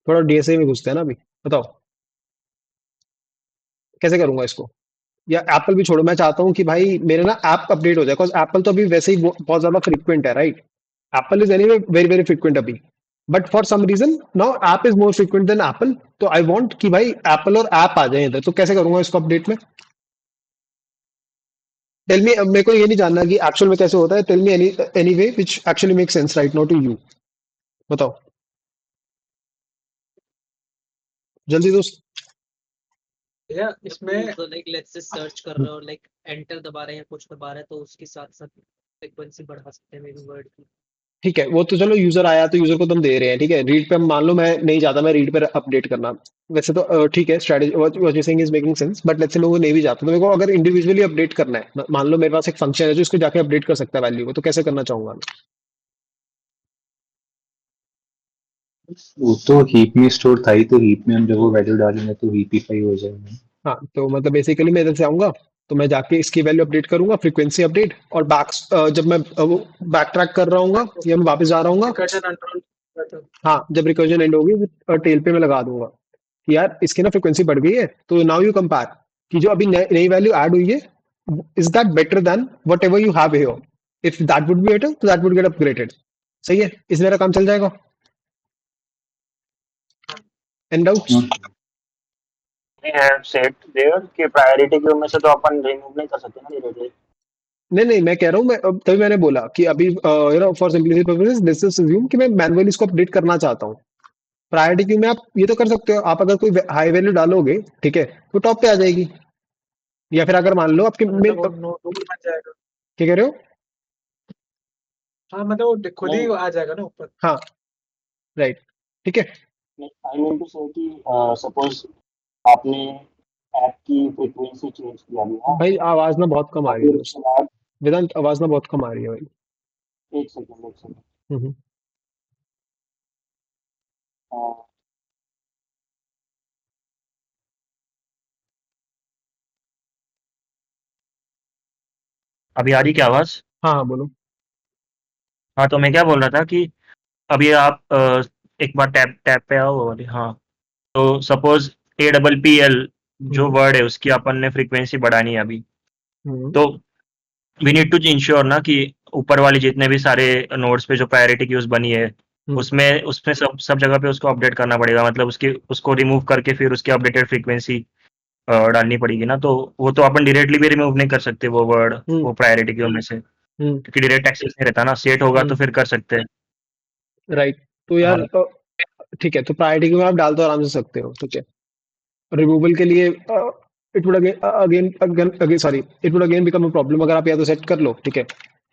थोड़ा डीएसए में घुसते हैं ना अभी, बताओ कैसे करूंगा इसको, या एप्पल भी छोड़ो, मैं चाहता हूं कि भाई मेरे ना ऐप अपडेट हो जाए, बिकॉज एप्पल तो अभी वैसे ही बहुत ज्यादा फ्रीक्वेंट है, right, apple is anyway very very frequent अभी, but for some reason now app is more frequent than apple, तो आई वांट कि भाई एप्पल और ऐप आ जाए इधर, तो कैसे करूंगा इसको अपडेट में, टेल मी, मेरे को ये नहीं जानना कि एक्चुअल में कैसे होता है, tell me any way which actually make sense right now to you, बताओ जल्दी दोस्त, भैया इसमें तो लाइक लेट्स से सर्च कर रहे हो, लाइक एंटर दबा रहे हैं, कुछ दबा रहे हैं, तो उसके साथ साथ फ्रीक्वेंसी बढ़ा सकते हैं मेरी वर्ड की। ठीक है, वो तो चलो यूजर आया तो यूजर को तुम दे रहे हैं, ठीक है। रीड पे मान लो मैं नहीं जाता, मैं रीड पर अपडेट करना, वैसे तो ठीक है, strategy what you saying is making sense, but let's say मैं वो नहीं भी जाता, तो मेरे को अगर इंडिविजुअली अपडेट करना है, मान लो मेरे पास एक फंक्शन है जो इसको जाके अपडेट कर सकता है वैल्यू को, तो कैसे करना चाहूंगा मैं? वो तो हीप में स्टोर था ही, तो हीप में हम जब वो वैल्यू डालेंगे तो हीपिफाई हो जाएगा। हाँ, तो मतलब बेसिकली मैं इधर से आऊंगा, तो मैं जाके इसकी वैल्यू अपडेट करूंगा, फ्रीक्वेंसी अपडेट, और जब मैं वो बैक ट्रैक कर रहा हूँ या मैं वापस जा रहा हूँ, रिकर्जन कंट्रोल मेथड। हाँ, जब रिकर्जन एंड होगी टेल पे मैं लगा दूंगा कि यार इसकी ना फ्रीक्वेंसी बढ़ गई है, तो नाउ यू कंपेयर कि जो अभी नई वैल्यू ऐड हुई है, is that better than what ever you have here? If that would be better तो दैट वुड गेट अपग्रेडेड। सही है, इसमें मेरा काम चल जाएगा। And doubts? We have said there कि प्रायोरिटी क्यू में से तो अपन रिमूव नहीं कर सकते ना डायरेक्टली। नहीं नहीं, मैं कह रहा हूँ, मैं तभी मैंने बोला कि अभी for simplicity purposes let's just assume कि मैं मैनुअली इसको अपडेट करना चाहता हूँ। प्रायोरिटी क्यू में आप ये तो कर सकते हो, आप अगर कोई हाई वैल्यू डालोगे, ठीक है, तो टॉप पे आ जाएगी। या फिर अगर मान लो आपके मतलब वो नोड बन जाएगा। क्या कह रहे हो? हाँ मतलब वो खुद ही नहीं आ जाएगा ना ऊपर। हाँ, राइट, ठीक है। आई मीन टू से कि सपोज आपने ऐप की फ्रीक्वेंसी चेंज किया दिया, भाई आवाज ना बहुत कम आ और रही है फिर दोस्त, उसके बाद वेदांत आवाज ना बहुत कम आ रही है भाई। एक सेकंड हम्म। अभी आ रही क्या आवाज? हाँ हाँ, बोलो। हाँ, तो मैं क्या बोल रहा था कि अभी आप एक बार टैप टैप पे आओ और हाँ, तो सपोज APPL जो हम्म वर्ड है उसकी अपन ने फ्रीक्वेंसी बढ़ानी है अभी, हम्म तो वी नीड टू इंश्योर ना कि ऊपर वाले जितने भी सारे नोड्स पे जो प्रायोरिटी क्यूज बनी है हम्म उसमें उसमें सब सब जगह पे उसको अपडेट करना पड़ेगा, मतलब उसकी उसको रिमूव करके फिर उसकी अपडेटेड फ्रीक्वेंसी डालनी पड़ेगी ना, तो वो तो अपन डायरेक्टली भी रिमूव नहीं कर सकते वो वर्ड हम्म वो प्रायोरिटी क्यू में से, हम्म क्योंकि डायरेक्ट एक्सेस नहीं रहता ना, सेट होगा तो फिर कर सकते हैं। राइट। तो हाँ, यार ठीक है, तो प्रायोरिटी क्यू में आप डाल तो आराम से सकते हो, ठीक है। रिमूवल के लिए it would again again again sorry it would again become a problem, अगर आप या तो सेट कर लो, ठीक है,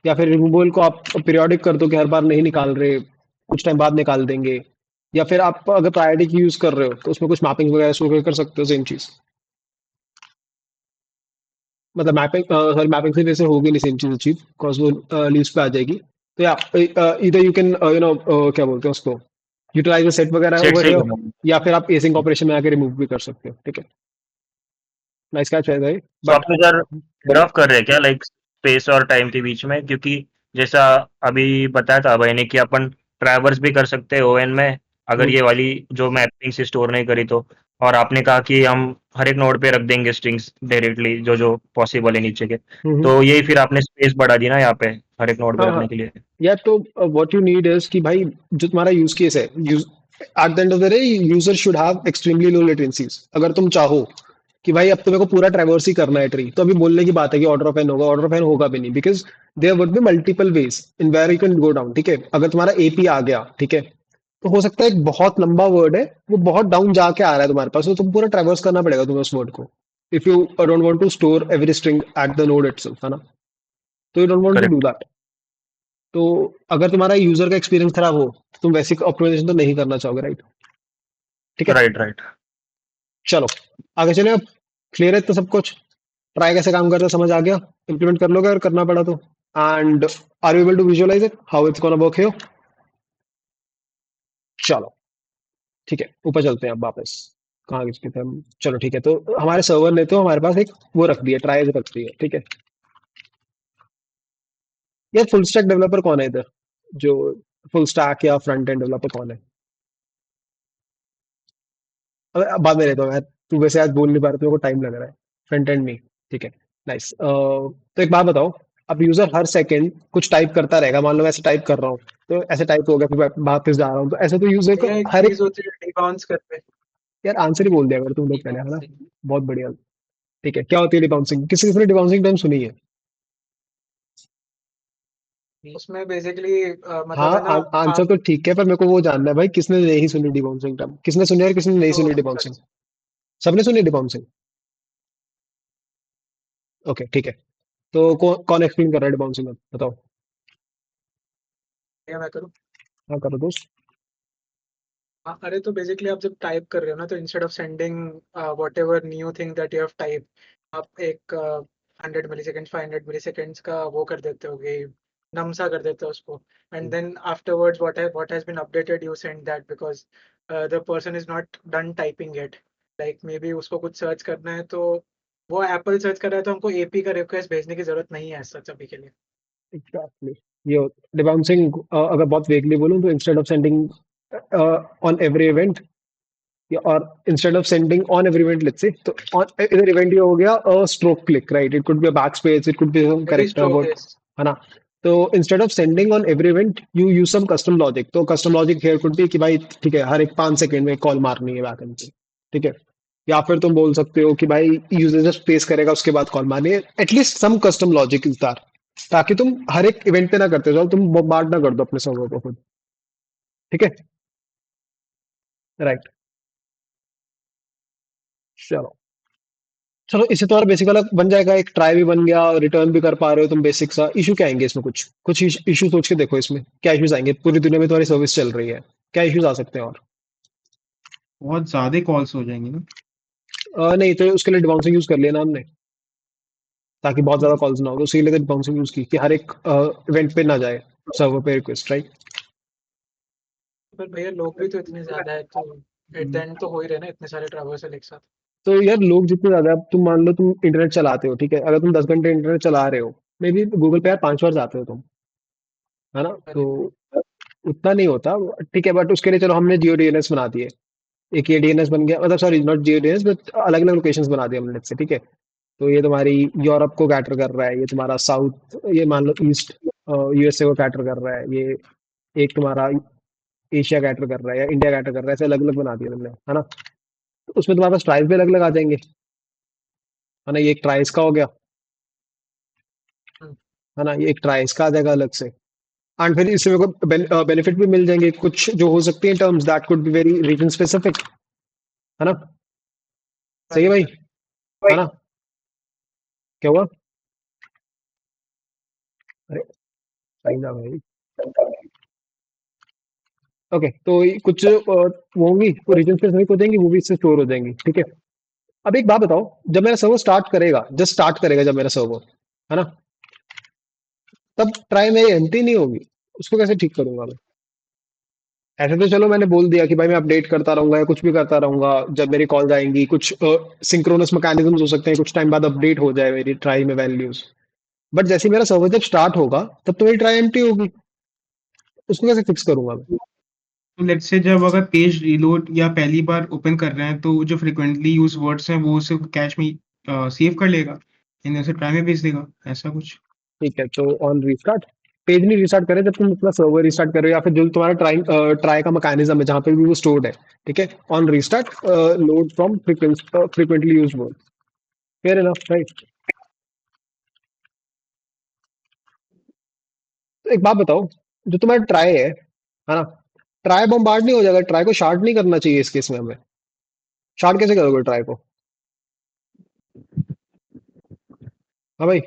या फिर रिमूवल को आप पीरियोडिक कर दो कि हर बार नहीं निकाल रहे, कुछ टाइम बाद निकाल देंगे। या फिर आप अगर प्रायोरिटी की यूज कर रहे हो तो उसमें कुछ मैपिंग वगैरह शो कर सकते हो, सेम चीज। मतलब मैपिंग सॉरी मैपिंग से वैसे होगी नहीं सेम चीज अचीव, बिकॉज वो लीव्स पे आ जाएगी। तो या इधर यू कैन क्या बोलते हैं उसको, यूटिलाइज सेट वगैरह सेट ओवर से ही हियर, करना या फिर आप एसिंक ऑपरेशन में आके रिमूव भी कर सकते हो, ठीक है। नाइस कैच है भाई, तो बट आप इधर ट्रेड ऑफ कर रहे हैं क्या, लाइक स्पेस और टाइम के बीच में? क्योंकि जैसा अभी बताया था भाई ने कि अपन ट्रैवर्स भी कर सकते हैं ओएन में, अगर ये वाली जो मैपिंग से स्टोर नहीं करी तो, और आपने कहा कि हम हर एक नोड पे रख देंगे स्ट्रिंग्स डायरेक्टली जो जो पॉसिबल है नीचे के, तो यही फिर आपने स्पेस बढ़ा दी ना यहाँ पे हर एक नोड पे हाँ हाँ, रखने के लिए। या तो व्हाट यू नीड इज कि भाई जो तुम्हारा यूज केस है, at the end of the day user should have extremely low latencies. अगर तुम चाहो कि भाई अब तुम्हें को पूरा ट्रैवर्स ही करना है ट्री, तो अभी बोलने की बात है कि ऑर्डर ऑफ एन होगा, ऑर्डर ऑफ एन होगा भी नहीं, because there would be multiple ways in where you can go down, ठीक है। अगर तुम्हारा एपी आ गया, ठीक है, तो हो सकता है एक बहुत लंबा वर्ड है, वो बहुत डाउन जाके आ रहा है तुम्हारे पास, तो तुम पूरा ट्रैवर्स करना पड़ेगा तुम्हें उस वर्ड को, if you don't want to store every string at the node itself, है ना। तो you don't want to do correct, that. तो अगर तुम्हारा यूजर का एक्सपीरियंस खराब हो, तो तुम वैसी ऑप्टिमाइजेशन तो नहीं करना चाहोगे, राइट? ठीक है, राइट राइट। चलो आगे चले अब। क्लियर है तो सब कुछ, ट्राई कैसे काम करता है समझ आ गया, इंप्लीमेंट कर लोगे अगर करना पड़ा तो। And are you able to visualise it how it's gonna work here? चलो ठीक है, ऊपर चलते हैं अब वापस। कहाँ गए थे हम? चलो ठीक है, तो हमारे सर्वर ने तो हमारे पास एक वो रख दिया, ट्राई रख दिया, ठीक है। यार फुल स्टैक डेवलपर कौन है इधर, जो फुल स्टैक या फ्रंट एंड डेवलपर कौन है? अबे बाद में रहता हूँ यार, तू वैसे आज बोल नहीं पा रहा, तेरे को टाइम लग रहा है। फ्रंट एंड में, ठीक है, नाइस। तो एक बात बताओ, अब यूजर हर सेकंड कुछ टाइप करता रहेगा, मान लो मैं ऐसे टाइप कर रहा हूँ, तो ऐसे टाइप हो गया, फिर मैं वापस जा रहा हूँ, तो ऐसे तो यूजर को ये एक हर एक। चीज होती है डिबाउंस करते हैं। यार आंसर ही बोल दिया अगर तुम लोग पहले, है ना। Debouncing। बहुत बढ़िया। ठीक है, क्या होती है डिबाउंसिंग? किसी किसी ने डिबाउंसिंग टर्म सुनी है? उसमें बेसिकली हाँ, मतलब है ना आंसर आप तो ठीक है, पर मेरे को वो जानना है भाई, किसने नहीं सुनी डिबाउंसिंग टर्म, किसने सुनी और किसने नहीं तो सुनी डिबाउंसिंग? सबने सुनी डिबाउंसिंग? ओके ठीक है, तो कौन एक्सप्लेन कर रहा है डिबाउंसिंग, बताओ। या मैं करूँ? हाँ करो दोस्त। हाँ, अरे तो बेसिकली आप जब टाइप कर रहे हो ना, तो instead of sending what ever new thing that you have type, आप एक 100 मिलीसेकेंड्स 500 मिलीसेकेंड्स का वो कर देते हो कि नम सा कर देते हो उसको, and then afterwards what has been updated you send that because the person is not done typing yet, like maybe उसको कुछ सर्च करना है तो वो एप्पल सर्च कर रहा है तो हमको एपी का रिक्वेस्ट भेजने की जरूरत नहीं है सच अभी के लिए। एग्जैक्टली ये डिबाउंसिंग, अगर बहुत वेगली बोलूं तो instead of sending on every event, और instead of sending on every event, let's say, तो ऑन इधर इवेंट ये हो गया stroke click, right? It could be a back space, it could be some Maybe character stroke word, is है ना? तो instead of sending on every event you use some custom logic. तो custom logic here could be कि भाई ठीक है, हर एक 5 सेकंड में कॉल मारनी है बैकएंड से, ठीक है? या फिर तुम बोल सकते हो कि भाई यूजर जब स्पेस करेगा उसके बाद कॉल मारनी है। At least some custom logic is that, ताकि तुम हर एक इवेंट पे ना करते जाओ, तुम बॉम्बार्ड ना कर दो अपने सर्वर को खुद, ठीक है? राइट, चलो चलो, इससे तुम्हारा बेसिक वाला बन जाएगा, एक ट्राई भी बन गया, रिटर्न भी कर पा रहे हो तुम बेसिक सा। इशू क्या आएंगे इसमें? कुछ कुछ इशू सोच के देखो, इसमें क्या इश्यूज आएंगे? पूरी दुनिया में तुम्हारी सर्विस चल रही है, क्या इश्यूज आ सकते हैं? और बहुत ज्यादा कॉल्स हो जाएंगी ना। नहीं तो उसके लिए डिबाउंसिंग यूज कर लिया ना हमने, ताकि बहुत ज्यादा कॉल्स ना हो, तो उसी के लिए डिबाउंसिंग यूज की कि हर एक इवेंट पे ना जाए सर्वर पे रिक्वेस्ट, राइट? पर भैया लोग भी तो इतने ज्यादा है तो एट द एंड तो हो ही रहे ना इतने सारे ट्रैवर्सल एक साथ। तो यार लोग जितने ज्यादा, अब तुम मान लो तुम इंटरनेट चलाते हो, ठीक है? अगर तुम 10 घंटे इंटरनेट चला रहे हो, मे बी गूगल पे यार 5 बार जाते हो तुम, है ना? तो उतना नहीं होता, ठीक है, बट उसके लिए चलो हमने जियो डीएनएस बना दिए, एक ये डीएनएस बन गया, मतलब sorry not Jio DNS, but अलग अलग लोकेशंस बना दिए हमने से, ठीक है? तो ये तुम्हारी यूरोप को कैटर कर रहा है, ये तुम्हारा साउथ, ये मान लो ईस्ट यूएसए को कैटर कर रहा है, ये एक तुम्हारा एशिया कैटर कर रहा है या इंडिया कैटर कर रहा है, ऐसे अलग अलग बना दिया तुमने, है ना? तो उसमें तुम्हारे पास ट्राइस भी अलग अलग आ जाएंगे, है ना? ये एक ट्राइस का हो गया, है ना? ये एक ट्राइस का आ जाएगा अलग से, एंड फिर इसमें को बेनिफिट भी मिल जाएंगे कुछ जो हो सकती है terms that could be very region specific, है ना? सही है भाई, है ना? क्या हुआ? अरे सही ना भाई। ओके, तो ये कुछ वो होंगी, रीजन स्पेसिफिक हो जाएंगी, वो भी इससे स्टोर हो जाएंगी, ठीक है? अब एक बात बताओ, जब मेरा सर्वर स्टार्ट करेगा, जस्ट स्टार्ट करेगा जब मेरा सर्वर, है ना, तब ट्राई मेरी एम्प्टी नहीं होगी, उसको कैसे ठीक करूंगा मैं? ऐसे तो चलो मैंने बोल दिया कि भाई मैं अपडेट करता रहूंगा या कुछ भी करता रहूंगा, जब मेरी कॉल आएंगी, कुछ सिंक्रोनस मैकेनिज्म्स हो सकते हैं, कुछ टाइम बाद अपडेट हो जाए मेरी ट्राई में वैल्यूज, बट जैसे ही मेरा सर्वर जब स्टार्ट होगा तब तो मेरी ट्राई एम्प्टी होगी, उसको कैसे फिक्स करूंगा मैं? तो लेट्स से जब अगर पेज रीलोड या पहली बार ओपन कर रहे हैं तो जो फ्रिक्वेंटली यूज वर्ड्स हैं वो उसे कैश में सेव कर लेगा, यानी उसे ट्राई में भेज देगा, ऐसा कुछ। ठीक है, तो ऑन रीस्टार्ट पेज नहीं रिस्टार्ट करे जब तुम अपना सर्वर रिस्टार्ट कर रहे हो, या फिर जो तुम्हारा ट्राई का मैकेनिज्म है जहां पे भी वो स्टोर्ड है, ठीक है? On restart load from frequently used word, fair enough, right? तो एक बात बताओ, जो तुम्हारा ट्राई है ना, ट्राई बॉम्बार्ड नहीं हो जाएगा? ट्राई को शार्ट नहीं करना चाहिए इस केस में हमें? शार्ट कैसे करोगे ट्राई को? हाँ भाई,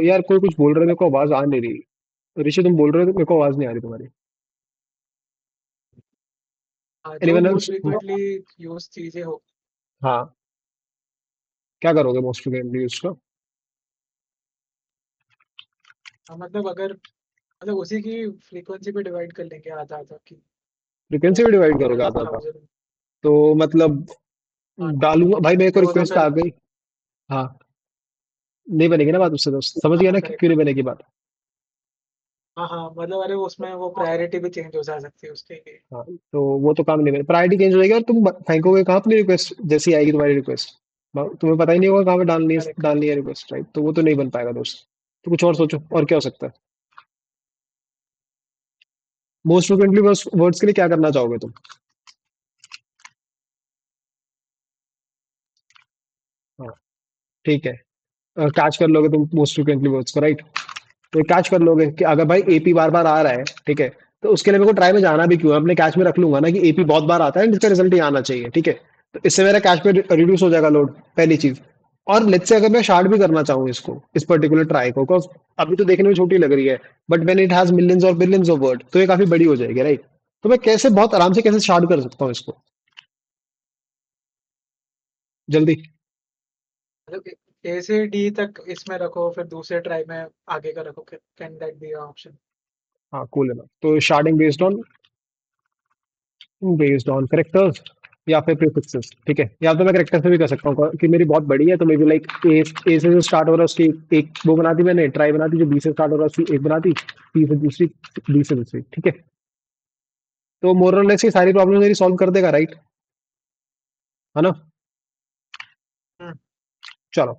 यार कोई कुछ बोल रहे हैं, मेरे को आवाज आ नहीं रही। ऋषि तुम बोल रहे हो तो मेरे को आवाज नहीं आ रही तुम्हारी। जो anyone most else? Frequently use चीजें हो, हाँ, क्या करोगे मोस्ट फ्रीक्वेंटली यूज का? मतलब अगर मतलब उसी की फ्रीक्वेंसी पे डिवाइड कर लेंगे आधा आधा की, फ्रीक्वेंसी तो में डिवाइड करोगे आधा आधा? 1000। तो मतलब हाँ, डालूंगा भाई, मेरे को तो रिक्वेस्ट फिर आ गई। हाँ, नहीं बनेगी ना बात उससे, दोस्त समझ गया हाँ ना कि करेक्ट। क्यों नहीं बनेगी बात? हाँ हाँ, मतलब अरे उसमें वो प्रायोरिटी भी चेंज हो जा सकती है उसके लिए। हाँ, तो वो तो काम नहीं बनेगा, प्रायोरिटी चेंज हो जाएगी, और तुम फेंकोगे कहाँ अपनी रिक्वेस्ट जैसी आएगी तुम्हारी रिक्वेस्ट? तुम्हें पता ही नहीं होगा कहाँ पे करेक्ट। डालनी है रिक्वेस्ट, राइट? तो वो तो नहीं बन पाएगा दोस्त। तो कुछ और सोचो, और क्या हो सकता है? मोस्ट फ्रिक्वेंटली वर्ड्स के लिए क्या करना चाहोगे तुम? हाँ, ठीक है, कैच कर लोगे तुम मोस्ट फ्रिक्वेंटली वर्ड्स को, राइट? तो कैच कर लोगे कि अगर भाई एपी बार बार आ रहा है, ठीक है, तो उसके लिए मेरे को ट्राई में जाना भी क्यों है? अपने कैच में रख लूंगा ना कि एपी बहुत बार आता है जिसका रिजल्ट ही आना चाहिए, ठीक है? तो इससे मेरा कैच पे रिड्यूस हो जाएगा लोड, पहली चीज। और लेट्स से अगर मैं शार्ड भी करना चाहूँ इसको, इस पर्टिकुलर ट्राई को, बिकॉज अभी तो देखने में छोटी लग रही है, but when it has millions और बिलियंस ऑफ वर्ड तो ये काफी बड़ी हो जाएगी, राइट? तो मैं कैसे बहुत आराम से कैसे शार्ड कर सकता हूँ इसको जल्दी? मतलब ए से डी तक इसमें रखो, फिर दूसरे ट्राई में आगे का रखो, कैन दैट बी ऑप्शन? हाँ, कूल है ना। तो शार्डिंग बेस्ड ऑन करेक्टर्स या फिर प्रीफिक्सेस, ठीक है? या तो मैं करेक्टर से भी कर सकता हूँ कि मेरी बहुत बड़ी है तो मे बी लाइक ए से जो स्टार्ट हो रहा है उसकी एक वो बना दी मैंने, ट्राई बना दी, जो बी से स्टार्ट हो रहा है उसकी एक बना दी, सी से दूसरी, डी से दूसरी, ठीक है? तो मोर और लेस ये सारी प्रॉब्लम मेरी सॉल्व कर देगा, राइट? है ना? हम्म। चलो,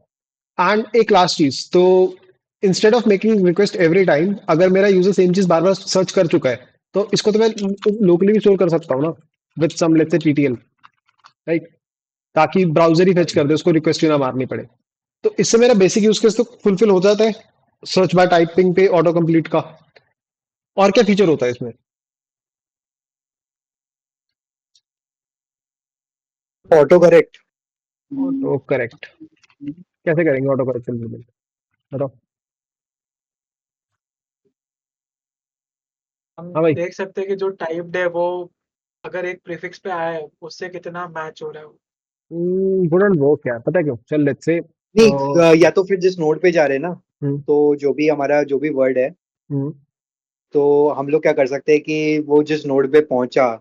एंड एक लास्ट चीज, तो instead of making request every time, अगर मेरा यूजर सेम चीज बार बार सर्च कर चुका है तो इसको तो मैं लोकली भी स्टोर कर सकता हूँ ना, with some let's say TTL, right? ताकि ब्राउजर ही फेच कर दे, उसको रिक्वेस्ट ही ना मारनी पड़े। तो इससे मेरा बेसिक यूज केस तो फुलफिल हो जाता है, सर्च बाय टाइपिंग पे ऑटो कंप्लीट का। और क्या फीचर होता है इसमें? Auto correct. ऑटो करेक्ट कैसे करेंगे? ऑटो करेक्ट इम्प्लीमेंट बताओ। हम हाँ भाई, देख सकते हैं कि जो टाइप्ड है वो अगर एक प्रीफिक्स पे आया है उससे कितना मैच हो रहा है वो। वुडंट वर्क यार, पता है क्यों? चल लेट्स से नहीं, या तो फिर जिस नोड पे जा रहे हैं ना, हम्म, तो जो भी हमारा जो भी वर्ड है, हम्म, तो हम लोग क्या कर सकते हैं कि वो जिस नोड पे पहुंचा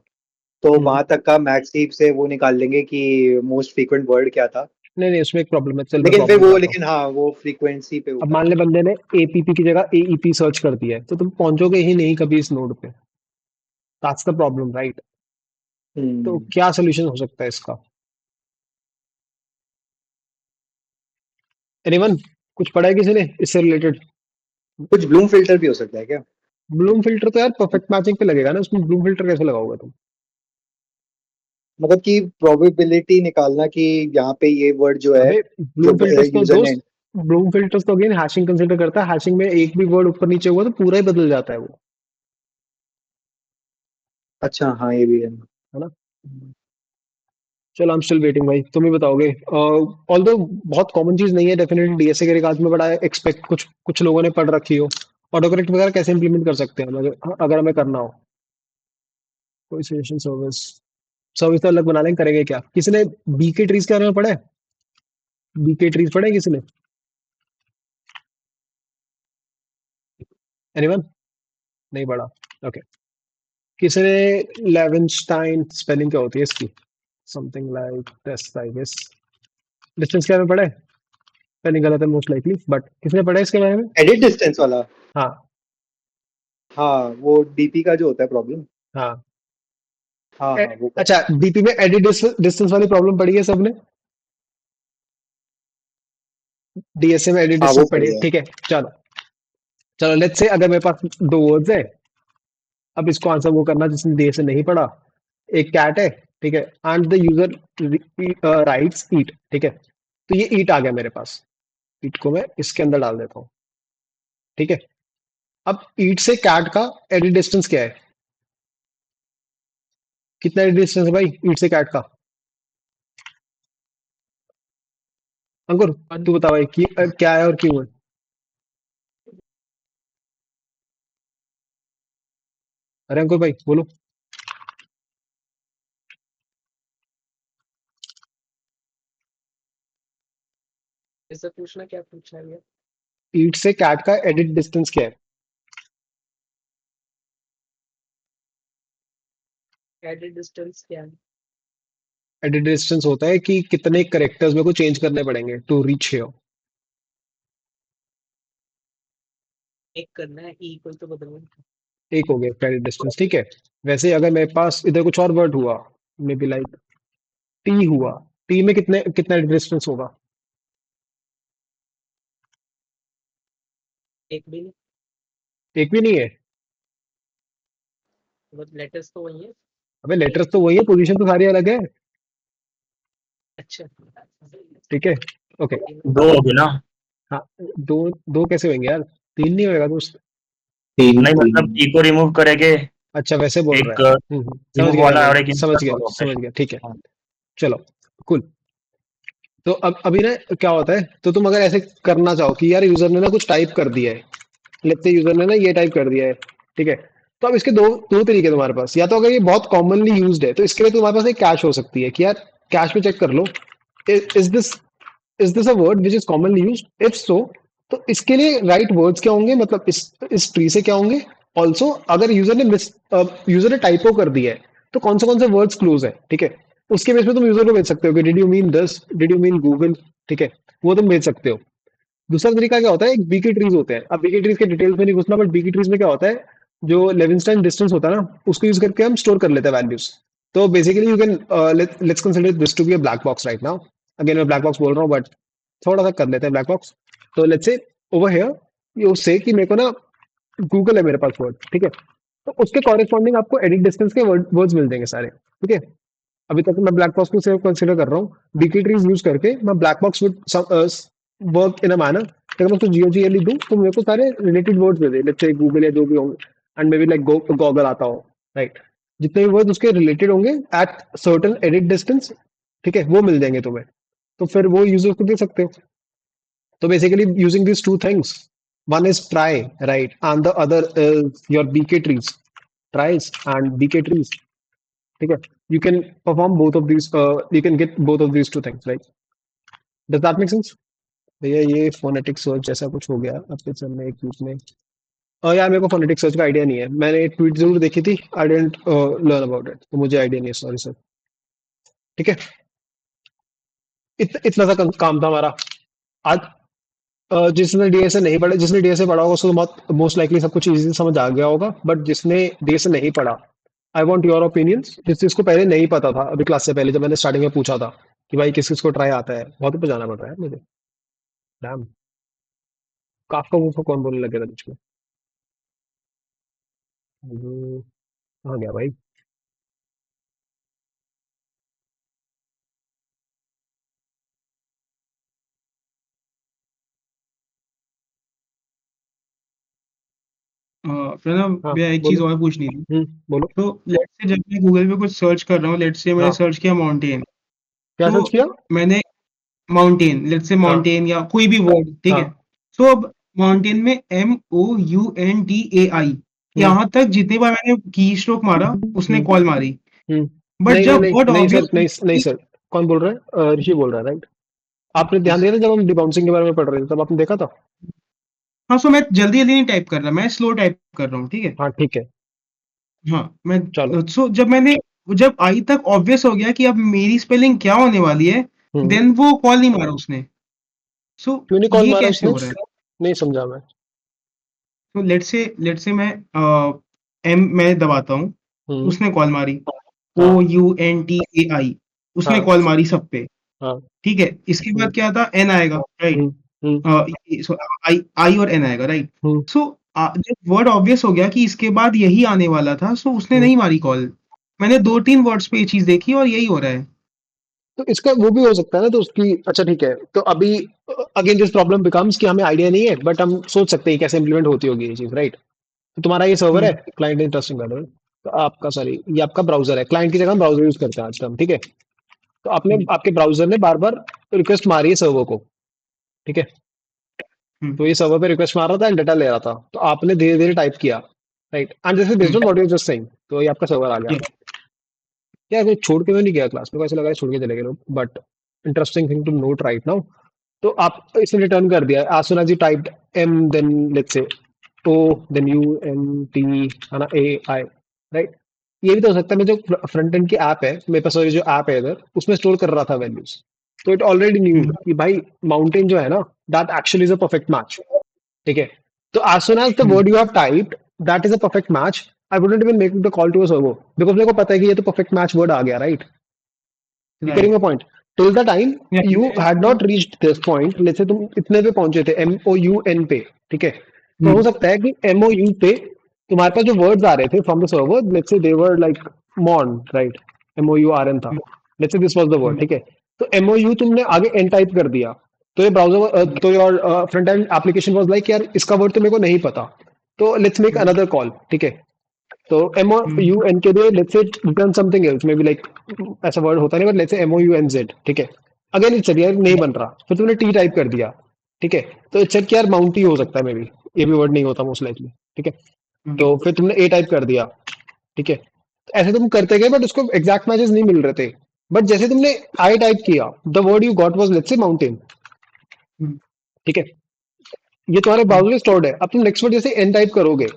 तो हम्म। वहां तक का मैक्स हीप से वो निकाल लेंगे कि मोस्ट फ्रीक्वेंट वर्ड क्या था। नहीं नहीं, उसमें एक प्रॉब्लम है, चल मैं लेकिन फिर प्रॉब्लम वो बताता हूँ। लेकिन हाँ, वो फ्रीक्वेंसी पे अब ऊपर मान ले बंदे ने एपीपी की जगह एईपी सर्च कर दिया है तो तुम पहुंचोगे ही नहीं कभी इस नोड पे। That's the problem, right? तो हम्म, क्या सोल्यूशन हो सकता है इसका? एनीवन? कुछ पढ़ा है किसी ने इससे रिलेटेड? कुछ ब्लूम फिल्टर भी हो सकता है क्या? ब्लूम फिल्टर तो यार परफेक्ट मैचिंग पे लगेगा ना, उसमें ब्लूम फिल्टर कैसे लगाओगे तुम? मतलब कि प्रोबेबिलिटी निकालना कि यहाँ पे ये वर्ड जो है, अबे जो ब्लूम फिल्टर्स तो यूजर ने। दोस्त, ब्लूम फिल्टर्स तो अगेन हैशिंग कंसीडर करता है, हैशिंग में एक भी वर्ड ऊपर नीचे हुआ तो पूरा ही बदल जाता है वो, अच्छा हाँ, ये भी है। है ना? चलो, आई एम स्टिल वेटिंग भाई, तुम ही बताओगे। ऑल्दो बहुत कॉमन चीज नहीं है डेफिनेटली, डीएसए के रिगार्ड्स में बड़ा एक्सपेक्ट कुछ कुछ लोगों ने पढ़ रखी हो। ऑटो करेक्ट वगैरह कैसे इंप्लीमेंट कर सकते हैं हम, अगर हमें करना हो कोई सजेशन? सर्विस सर्विस तो अलग बना लेंगे, करेंगे क्या? किसी ने बीके ट्रीज के बारे में पढ़ा है? बीके ट्रीज पढ़े हैं किसी ने? एनीवन? नहीं पढ़ा? ओके। किसी ने लेवेंस्टाइन स्पेलिंग क्या होती है इसकी? Something like this I guess. Distance के बारे में पढ़ा है? स्पेलिंग गलत है मोस्ट लाइकली, बट किसने पढ़ा है इसके बारे में? एडिट डिस्टेंस वाला। हाँ हाँ, वो डीपी का जो होता है प्रॉब्लम। हाँ। हाँ हाँ, वो अच्छा, डीपी में एडिट डिस्टेंस वाली प्रॉब्लम पड़ी है सबने? डीएसए में एडिट हाँ, वो डिस्टेंस पड़ी है, बढ़िया है। ठीक है। चलो चलो, लेट्स से अगर मेरे पास दो वर्ड्स है, अब इसको आंसर वो करना जिसने डीएसए नहीं पढ़ा। एक कैट है, ठीक है, एंड द यूजर राइट्स ईट, ठीक है? तो ये ईट आ गया मेरे पास, ईट को मैं इसके अंदर डाल देता हूँ, ठीक है? अब ईट से कैट का एडिट डिस्टेंस क्या है? कितना एडिट डिस्टेंस है भाई ईट से कैट का? अंकुर, तू बता भाई कि क्या है और क्यों है? अरे अंकुर भाई बोलो। इससे पूछना क्या पूछना है भैया? ईट से कैट का एडिट डिस्टेंस क्या है? एडिट डिस्टेंस क्या है? एडिट डिस्टेंस होता है कि कितने करेक्टर्स मेरे को चेंज करने पड़ेंगे टू रीच हियर। एक करना है, ई इक्वल टू बदलना है। एक हो गया एडिट डिस्टेंस, ठीक है? वैसे ही अगर मेरे पास इधर कुछ और वर्ड हुआ, मे बी लाइक टी हुआ, टी में कितने कितना एडिट डिस्टेंस होगा? एक भी नहीं, एक भी नहीं है? मतलब लेटर्स तो वही है। अबे लेटर्स तो वही है, पोजीशन तो सारी अलग है, अच्छा, ठीक है? ओके। दो होगी ना? हाँ, दो दो कैसे होंगे यार? तीन नहीं होएगा दोस्त? तीन नहीं तीन मतलब ई को रिमूव करेंगे, अच्छा वैसे बोल रहा एक है। समझ रिमूव गया वाला और मैं, एक समझ इंसर्ट गया वाला समझ ऑपरेशन। गया, ठीक है। हाँ। चलो, कूल। तो अब अभी ना क्या होता है, तो तुम अगर ऐसे करना चाहो कि यार यूजर ने ना कुछ टाइप कर दिया है, लेट्स से यूजर ने ना ये टाइप कर दिया है, ठीक है, तो अब इसके दो दो तरीके हैं तुम्हारे पास। या तो अगर ये बहुत कॉमनली यूज्ड है तो इसके लिए तुम्हारे पास एक कैश हो सकती है कि यार कैश में चेक कर लो, is this is this a word which is commonly used, if so तो इसके लिए राइट वर्ड्स क्या होंगे, मतलब इस ट्री से क्या होंगे। ऑल्सो अगर यूजर ने टाइपो कर दिया है तो कौन से वर्ड्स क्लोज है, ठीक है, उसके बेस पे तुम यूजर को भेज सकते हो कि did you mean this, did you mean Google, ठीक है, वो तुम भेज सकते हो। दूसरा तरीका क्या होता है, एक बीकी ट्रीज होते हैं। अब बीकी ट्रीज के डिटेल्स में नहीं घुसना, बट बीकी ट्रीज में क्या होता है, जो लेविंस्टाइन डिस्टेंस होता है ना, उसको यूज करके हम स्टोर कर लेते हैं वैल्यूज। तो basically you can let's consider this to be a black box right now. Again मैं ब्लैक बॉक्स बोल रहा हूँ बट थोड़ा सा कर लेते हैं ब्लैक बॉक्स। तो let's say over here you say कि मेरे को ना गूगल है मेरे पास वर्ड, ठीक है, तो उसके कॉरेस्पॉन्डिंग आपको एडिट डिस्टेंस के वर्ड्स मिल जाएंगे सारे, ठीक है। अभी तक मैं ब्लैक बॉक्स को सिर्फ कंसीडर कर रहा हूँ। बीकी ट्रीज यूज करके मैं black box with work in a manner, अगर मैं उसको जीओजीएल दूं तो मेरे को सारे related words they they, let's say Google या जो भी होंगे, and may be like goggle आता हो, राइट। जितने भी वर्ड्स उसके रिलेटेड होंगे एट सर्टेन एडिट डिस्टेंस, ठीक है, वो मिल जाएंगे तुम्हें। तो फिर वो यूजर को दे सकते हो। तो basically using these two things, one is try, right, and the other is your BK trees, tries and BK trees, ठीक है, you can perform both of these, you can get both of these two things, right? Does that make sense? भैया ये फोनेटिक सर्च जैसा कुछ हो गया आपके सर में एक बीच में। यार मेरे को फोनेटिक सर्च का आइडिया नहीं है, मैंने एक ट्वीट जरूर देखी थी, आई डेंट लर्न अबाउट इट, तो मुझे आइडिया नहीं है, सॉरी सर, ठीक है। इतना सा काम था हमारा आज। जिसने डीएसए नहीं पढ़ा, जिसने डीएसए पढ़ा होगा उसको तो बहुत मोस्ट लाइकली सब कुछ इजी समझ आ गया होगा, बट जिसने डीएसए नहीं पढ़ा, आई वांट योर ओपिनियंस। जिस जिसको पहले नहीं पता था, अभी क्लास से पहले जब मैंने स्टार्टिंग में पूछा था कि भाई किस किस को ट्राई आता है, बहुत ऊपर जाना पड़ रहा है मुझे, डैम। काफका वूफा कौन बोलने लगे था बीच में? कहाँ गया भाई? प्रणव, हाँ भैया एक चीज बोलो। और पूछनी थी। बोलो। तो लेट्स से जब मैं गूगल पे कुछ सर्च कर रहा हूँ, लेट्स से मैंने हाँ सर्च किया माउंटेन, क्या सर्च तो किया? मैंने माउंटेन, लेट्स से हाँ माउंटेन या कोई भी वर्ड, ठीक है। हाँ तो अब माउंटेन में MOUNTAI, हम्म यहाँ तक जितने बार मैंने की स्ट्रोक मारा उसने हम्म कॉल मारी, हम्म बट नहीं नहीं जब नहीं वर्ड नहीं सर, ऑब्वियस, नहीं नहीं सर। कौन बोल रहा है? ऋषि बोल रहा है, राइट। आपने ध्यान दिया था जब हम डिबाउंसिंग के बारे में पढ़ रहे थे, तब आपने देखा था? हाँ, सो मैं जल्दी जल्दी नहीं टाइप कर रहा, मैं स्लो टाइप कर रहा हूँ, ठीक है। हाँ ठीक है, हाँ, मैं चलो। सो जब आई तक ऑब्वियस हो गया कि अब मेरी स्पेलिंग क्या होने वाली है, देन वो कॉल नहीं मारा उसने। सो क्यों नहीं कॉल ये मारा कैसे उसने? हो रहा है? नहीं समझा मैं। तो लेट्स से मैं एम मैं दबाता हूँ, हम्म उसने कॉल मारी, हाँ OUNTAI, उसने हाँ कॉल मारी सब पे, हाँ ठीक है। इसके हम्म बाद क्या था, एन आएगा, राइट। हम्म हम्म आई आई और एन आएगा, राइट। हम्म सो जब वर्ड ऑब्वियस हो गया कि इसके बाद यही आने वाला था, सो उसने हम्म। नहीं मारी कॉल। मैंने 2-3 वर्ड्स पे ये चीज देखी और यही हो रहा है। तो इसका वो भी हो सकता है ना, तो उसकी अच्छा ठीक है। तो अभी अगेन दिस प्रॉब्लम बिकम्स कि हमें आइडिया नहीं है, बट हम सोच सकते हैं कैसे इंप्लीमेंट होती होगी ये चीज, राइट। तो तुम्हारा ये सर्वर है, हम्म क्लाइंट इंटरेस्टिंग कर रहे हो, तो आपका सॉरी ये आपका ब्राउजर है, क्लाइंट की जगह हम ब्राउजर यूज करते हैं आजकल हम, ठीक है। तो आपने हम्म आपके ब्राउजर ने बार बार रिक्वेस्ट मारी है सर्वर को, ठीक है। हम्म तो ये सर्वर पे रिक्वेस्ट मार रहा था एंड डेटा ले रहा था, तो आपने धीरे धीरे टाइप किया, right, and this is based on hmm what you just saying, तो ये आपका सर्वर आ गया। yeah, क्या कोई छोड़ के तो नहीं गया क्लास में? ऐसा लगा है छोड़ के चले गए लोग, but interesting thing to note right now. तो आप इसने रिटर्न कर दिया as soon as you typed M, then let's say O, then UNT, है ना, AI, राइट। ये भी तो हो सकता है मैं जो फ्रंट एंड की ऐप है मेरे पास, और ये जो ऐप है इधर उसमें स्टोर कर रहा था वैल्यूज, तो इट ऑलरेडी न्यू हम्म कि भाई माउंटेन जो है ना, that actually is a perfect match, ठीक है। तो as soon as the hmm word you have typed that is a perfect match, I wouldn't even make the call to a server, because मेरे को पता है कि ये तो परफेक्ट मैच वर्ड आ गया, right. You getting right, my point? Till the time yeah, you had not reached this point, let's say तुम इतने पे पहुंचे थे MOUN पे, ठीक है, तो हो हम्म सकता है कि MOU पे तुम्हारे पास जो वर्ड्स आ रहे थे from the server, let's say they were like मॉन, राइट, MOURN था, let's say this was the word, ठीक है। तो MOU तुमने आगे एन टाइप कर दिया, तो ये ब्राउजर तो your front end application was like यार इसका वर्ड तो मेरे को नहीं पता, तो लेट्स मेक अनदर कॉल, ठीक है। तो MOUN के लिए let's say return something else, may be like ऐसा वर्ड होता नहीं, बट लेट्स से MOUNZ, ठीक है। अगेन इट्स यार नहीं बन रहा, फिर तुमने टी टाइप कर दिया, ठीक है, तो इट्स कि यार माउंट ही हो सकता है, मे बी ये भी वर्ड नहीं होता मोस्ट लाइकली, ठीक है, तो फिर तुमने ए टाइप कर दिया, ठीक है, तो ऐसे तुम करते गए बट उसको एग्जैक्ट मैचेस नहीं मिल रहे थे, बट जैसे तुमने आई टाइप किया the word you got was let's say mountain, ठीक है, ये तुम्हारे ब्राउजर में स्टोर्ड है, अब तुम नेक्स्ट वर्ड जैसे एन टाइप करोगे,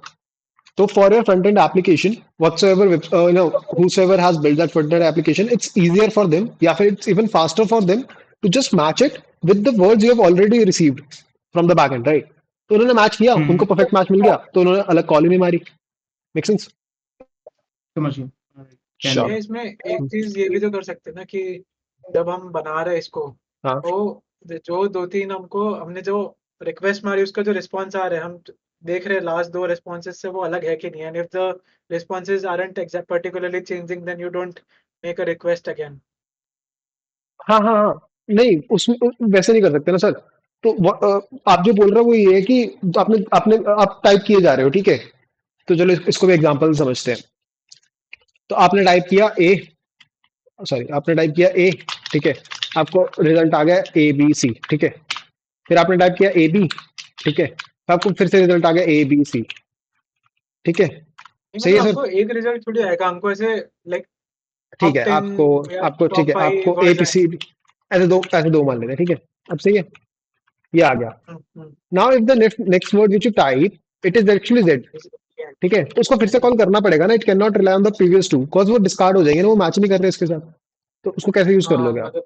तो for your front end application whatsoever you know whosoever has built that front end application, it's easier for them या फिर it's even faster for them to just match it with the words you have already received from the backend, right? तो उन्होंने मैच किया, उनको परफेक्ट मैच मिल गया, तो उन्होंने अलग कॉल ही नहीं मारी। Make sense? समझ गया। Sure. ये इसमें एक चीज ये भी तो कर सकते हैं ना कि जब हम बना रहे हैं इसको, हाँ। तो जो 2-3 हमने जो रिक्वेस्ट मारी उसका जो रिस्पॉन्स आ रहा है, हम देख रहे हैं लास्ट 2 रिस्पॉन्सेज से वो अलग है कि नहीं, and if the responses aren't exact particularly changing then you don't make a request again. हाँ हाँ हाँ, नहीं उसमें वैसे नहीं कर सकते ना सर, तो आप जो बोल रहे हो वो ये है कि आपने आपने आप टाइप किए जा रहे हो, ठीक है, तो चलो इसको भी एग्जांपल समझते हैं, तो आपने टाइप किया ए, सॉरी आपने टाइप किया ए, ठीक है, आपको रिजल्ट आ गया ए बी सी, ठीक है, फिर आपने टाइप किया ए बी, ठीक है, तो आपको फिर से रिजल्ट आ गया ए बी सी, ठीक है, सही है सर? हमको एक रिजल्ट थोड़ी आएगा, हमको ऐसे लाइक ठीक है, आपको ठीक है, आपको ए बी सी ऐसे दो मान लेते हैं, ठीक है, अब सही है, ये आ गया। Now if the next word which you type it is actually Z, ठीक है, तो उसको फिर से कॉल करना पड़ेगा ना, it can not rely on the previous two, because वो डिस्कार्ड हो जाएंगे ना, वो मैच नहीं कर रहे इसके साथ, तो उसको कैसे यूज कर लोगे आप?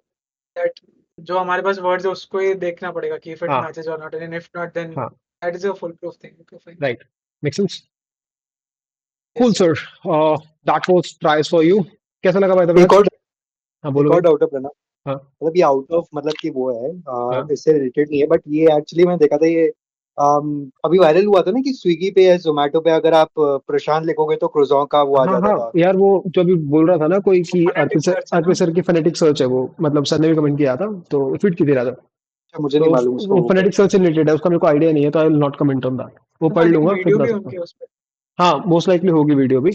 जो हमारे पास वर्ड्स है उसको ही देखना पड़ेगा कि इफ इट हाँ। मैचेस और not, and if not then हाँ। That is a foolproof thing. Okay fine, right, make sense? Cool sir, that was tries for you. कैसा लगा भाई? एक और हाँ बोलो एक और भाई। डाउट है प्रणव, हाँ। मतलब ये आउट ऑफ मतलब कि वो है हाँ। इससे रिलेटेड नहीं है, बट ये एक्चुअली मैंने देखा था, ये अभी वायरल हुआ था ना कि स्विगी पे या जोमेटो पे अगर आप प्रशांत लिखोगे तो क्रोजॉन का वो आ हाँ जाता हाँ था। यार, वो जो अभी बोल रहा था ना कोई कि Phonetic search है ना? अर्पित सर की फोनेटिक सर्च है, वो मतलब सर ने भी कमेंट किया था, तो ट्वीट की थी राजा, अच्छा, मुझे तो नहीं मालूम उसका वो वो फोनेटिक सर्च से रिलेटेड है, उसका मेरे को आइडिया नहीं है, तो I will not comment on that, वो पढ़ लूंगा फिर वीडियो बता भी सकता होंगे हूँ। उस पे। हाँ मोस्ट लाइकली होगी वीडियो भी,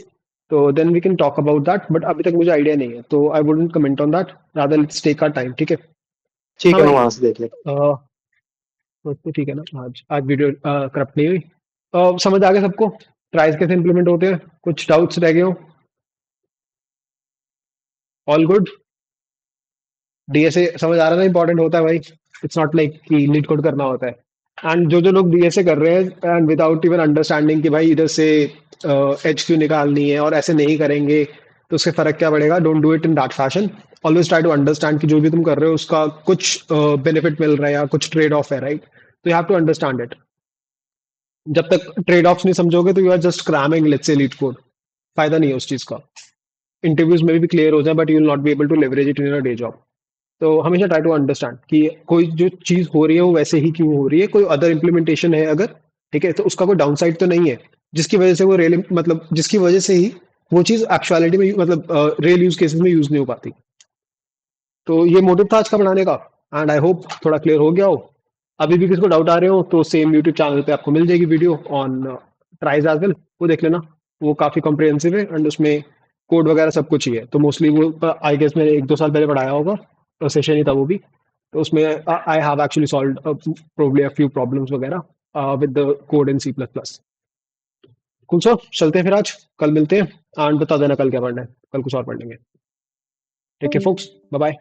तो then we can talk about that, but अभी तक मुझे आइडिया नहीं है, तो I wouldn't comment on that, rather let's take our time, ठीक है? ठीक हाँ है, मैं भाई, वहां से देख लेता तो ठीक है ना, आज वीडियो करप्ट नहीं हुई, समझ आ गया सबको ट्राइज कैसे इंप्लीमेंट होते हैं? कुछ डाउट्स रह गए हो? All good? डीएसए समझ आ रहा है ना, इंपॉर्टेंट होता है भाई, इट्स नॉट लाइक कि लीड कोड करना होता है, एंड जो लोग डीएसए कर रहे हैं एंड विदाउट इवन अंडरस्टैंडिंग कि भाई इधर से एच क्यू निकालनी है और ऐसे नहीं करेंगे तो उससे फर्क क्या पड़ेगा, don't do it in that fashion, always try to understand कि जो भी तुम कर रहे हो उसका कुछ बेनिफिट मिल रहा है या कुछ ट्रेड ऑफ है, राइट? तो you have to understand it, जब तक ट्रेड ऑफ्स नहीं समझोगे तो you are just cramming let's say LeetCode, फायदा नहीं है उस चीज का, इंटरव्यूज में भी क्लियर हो जाए but you will not be able to leverage it in your day job. तो हमेशा ट्राई टू अंडरस्टैंड कि कोई जो चीज हो रही है वो वैसे ही क्यों हो रही है, कोई अदर इम्प्लीमेंटेशन है अगर, ठीक है, तो उसका कोई डाउन साइड तो नहीं है जिसकी वजह से वो रियल मतलब जिसकी वजह से ही वो चीज एक्चुअलिटी में मतलब रियल यूज केसेस में यूज नहीं हो पाती। तो ये मोटिव था आज का बनाने का, एंड आई होप थोड़ा क्लियर हो गया हो। अभी भी किसी को डाउट आ रहे हो तो सेम यूट्यूब चैनल पे आपको मिल जाएगी video on tries as well, वो देख लेना, वो काफी कॉम्प्रिहेंसिव है एंड उसमें कोड वगैरह सब कुछ ही है, तो मोस्टली वो आई गेस मैंने 1-2 साल पहले पढ़ाया होगा, तो सेशन ही था वो भी, तो उसमें I have actually solved probably a few problems वगैरह with the code in C++। Cool sir, चलते हैं फिर, आज कल मिलते हैं, एंड बता देना कल क्या पढ़ना है, कल कुछ और पढ़ लेंगे। Take care folks, bye bye.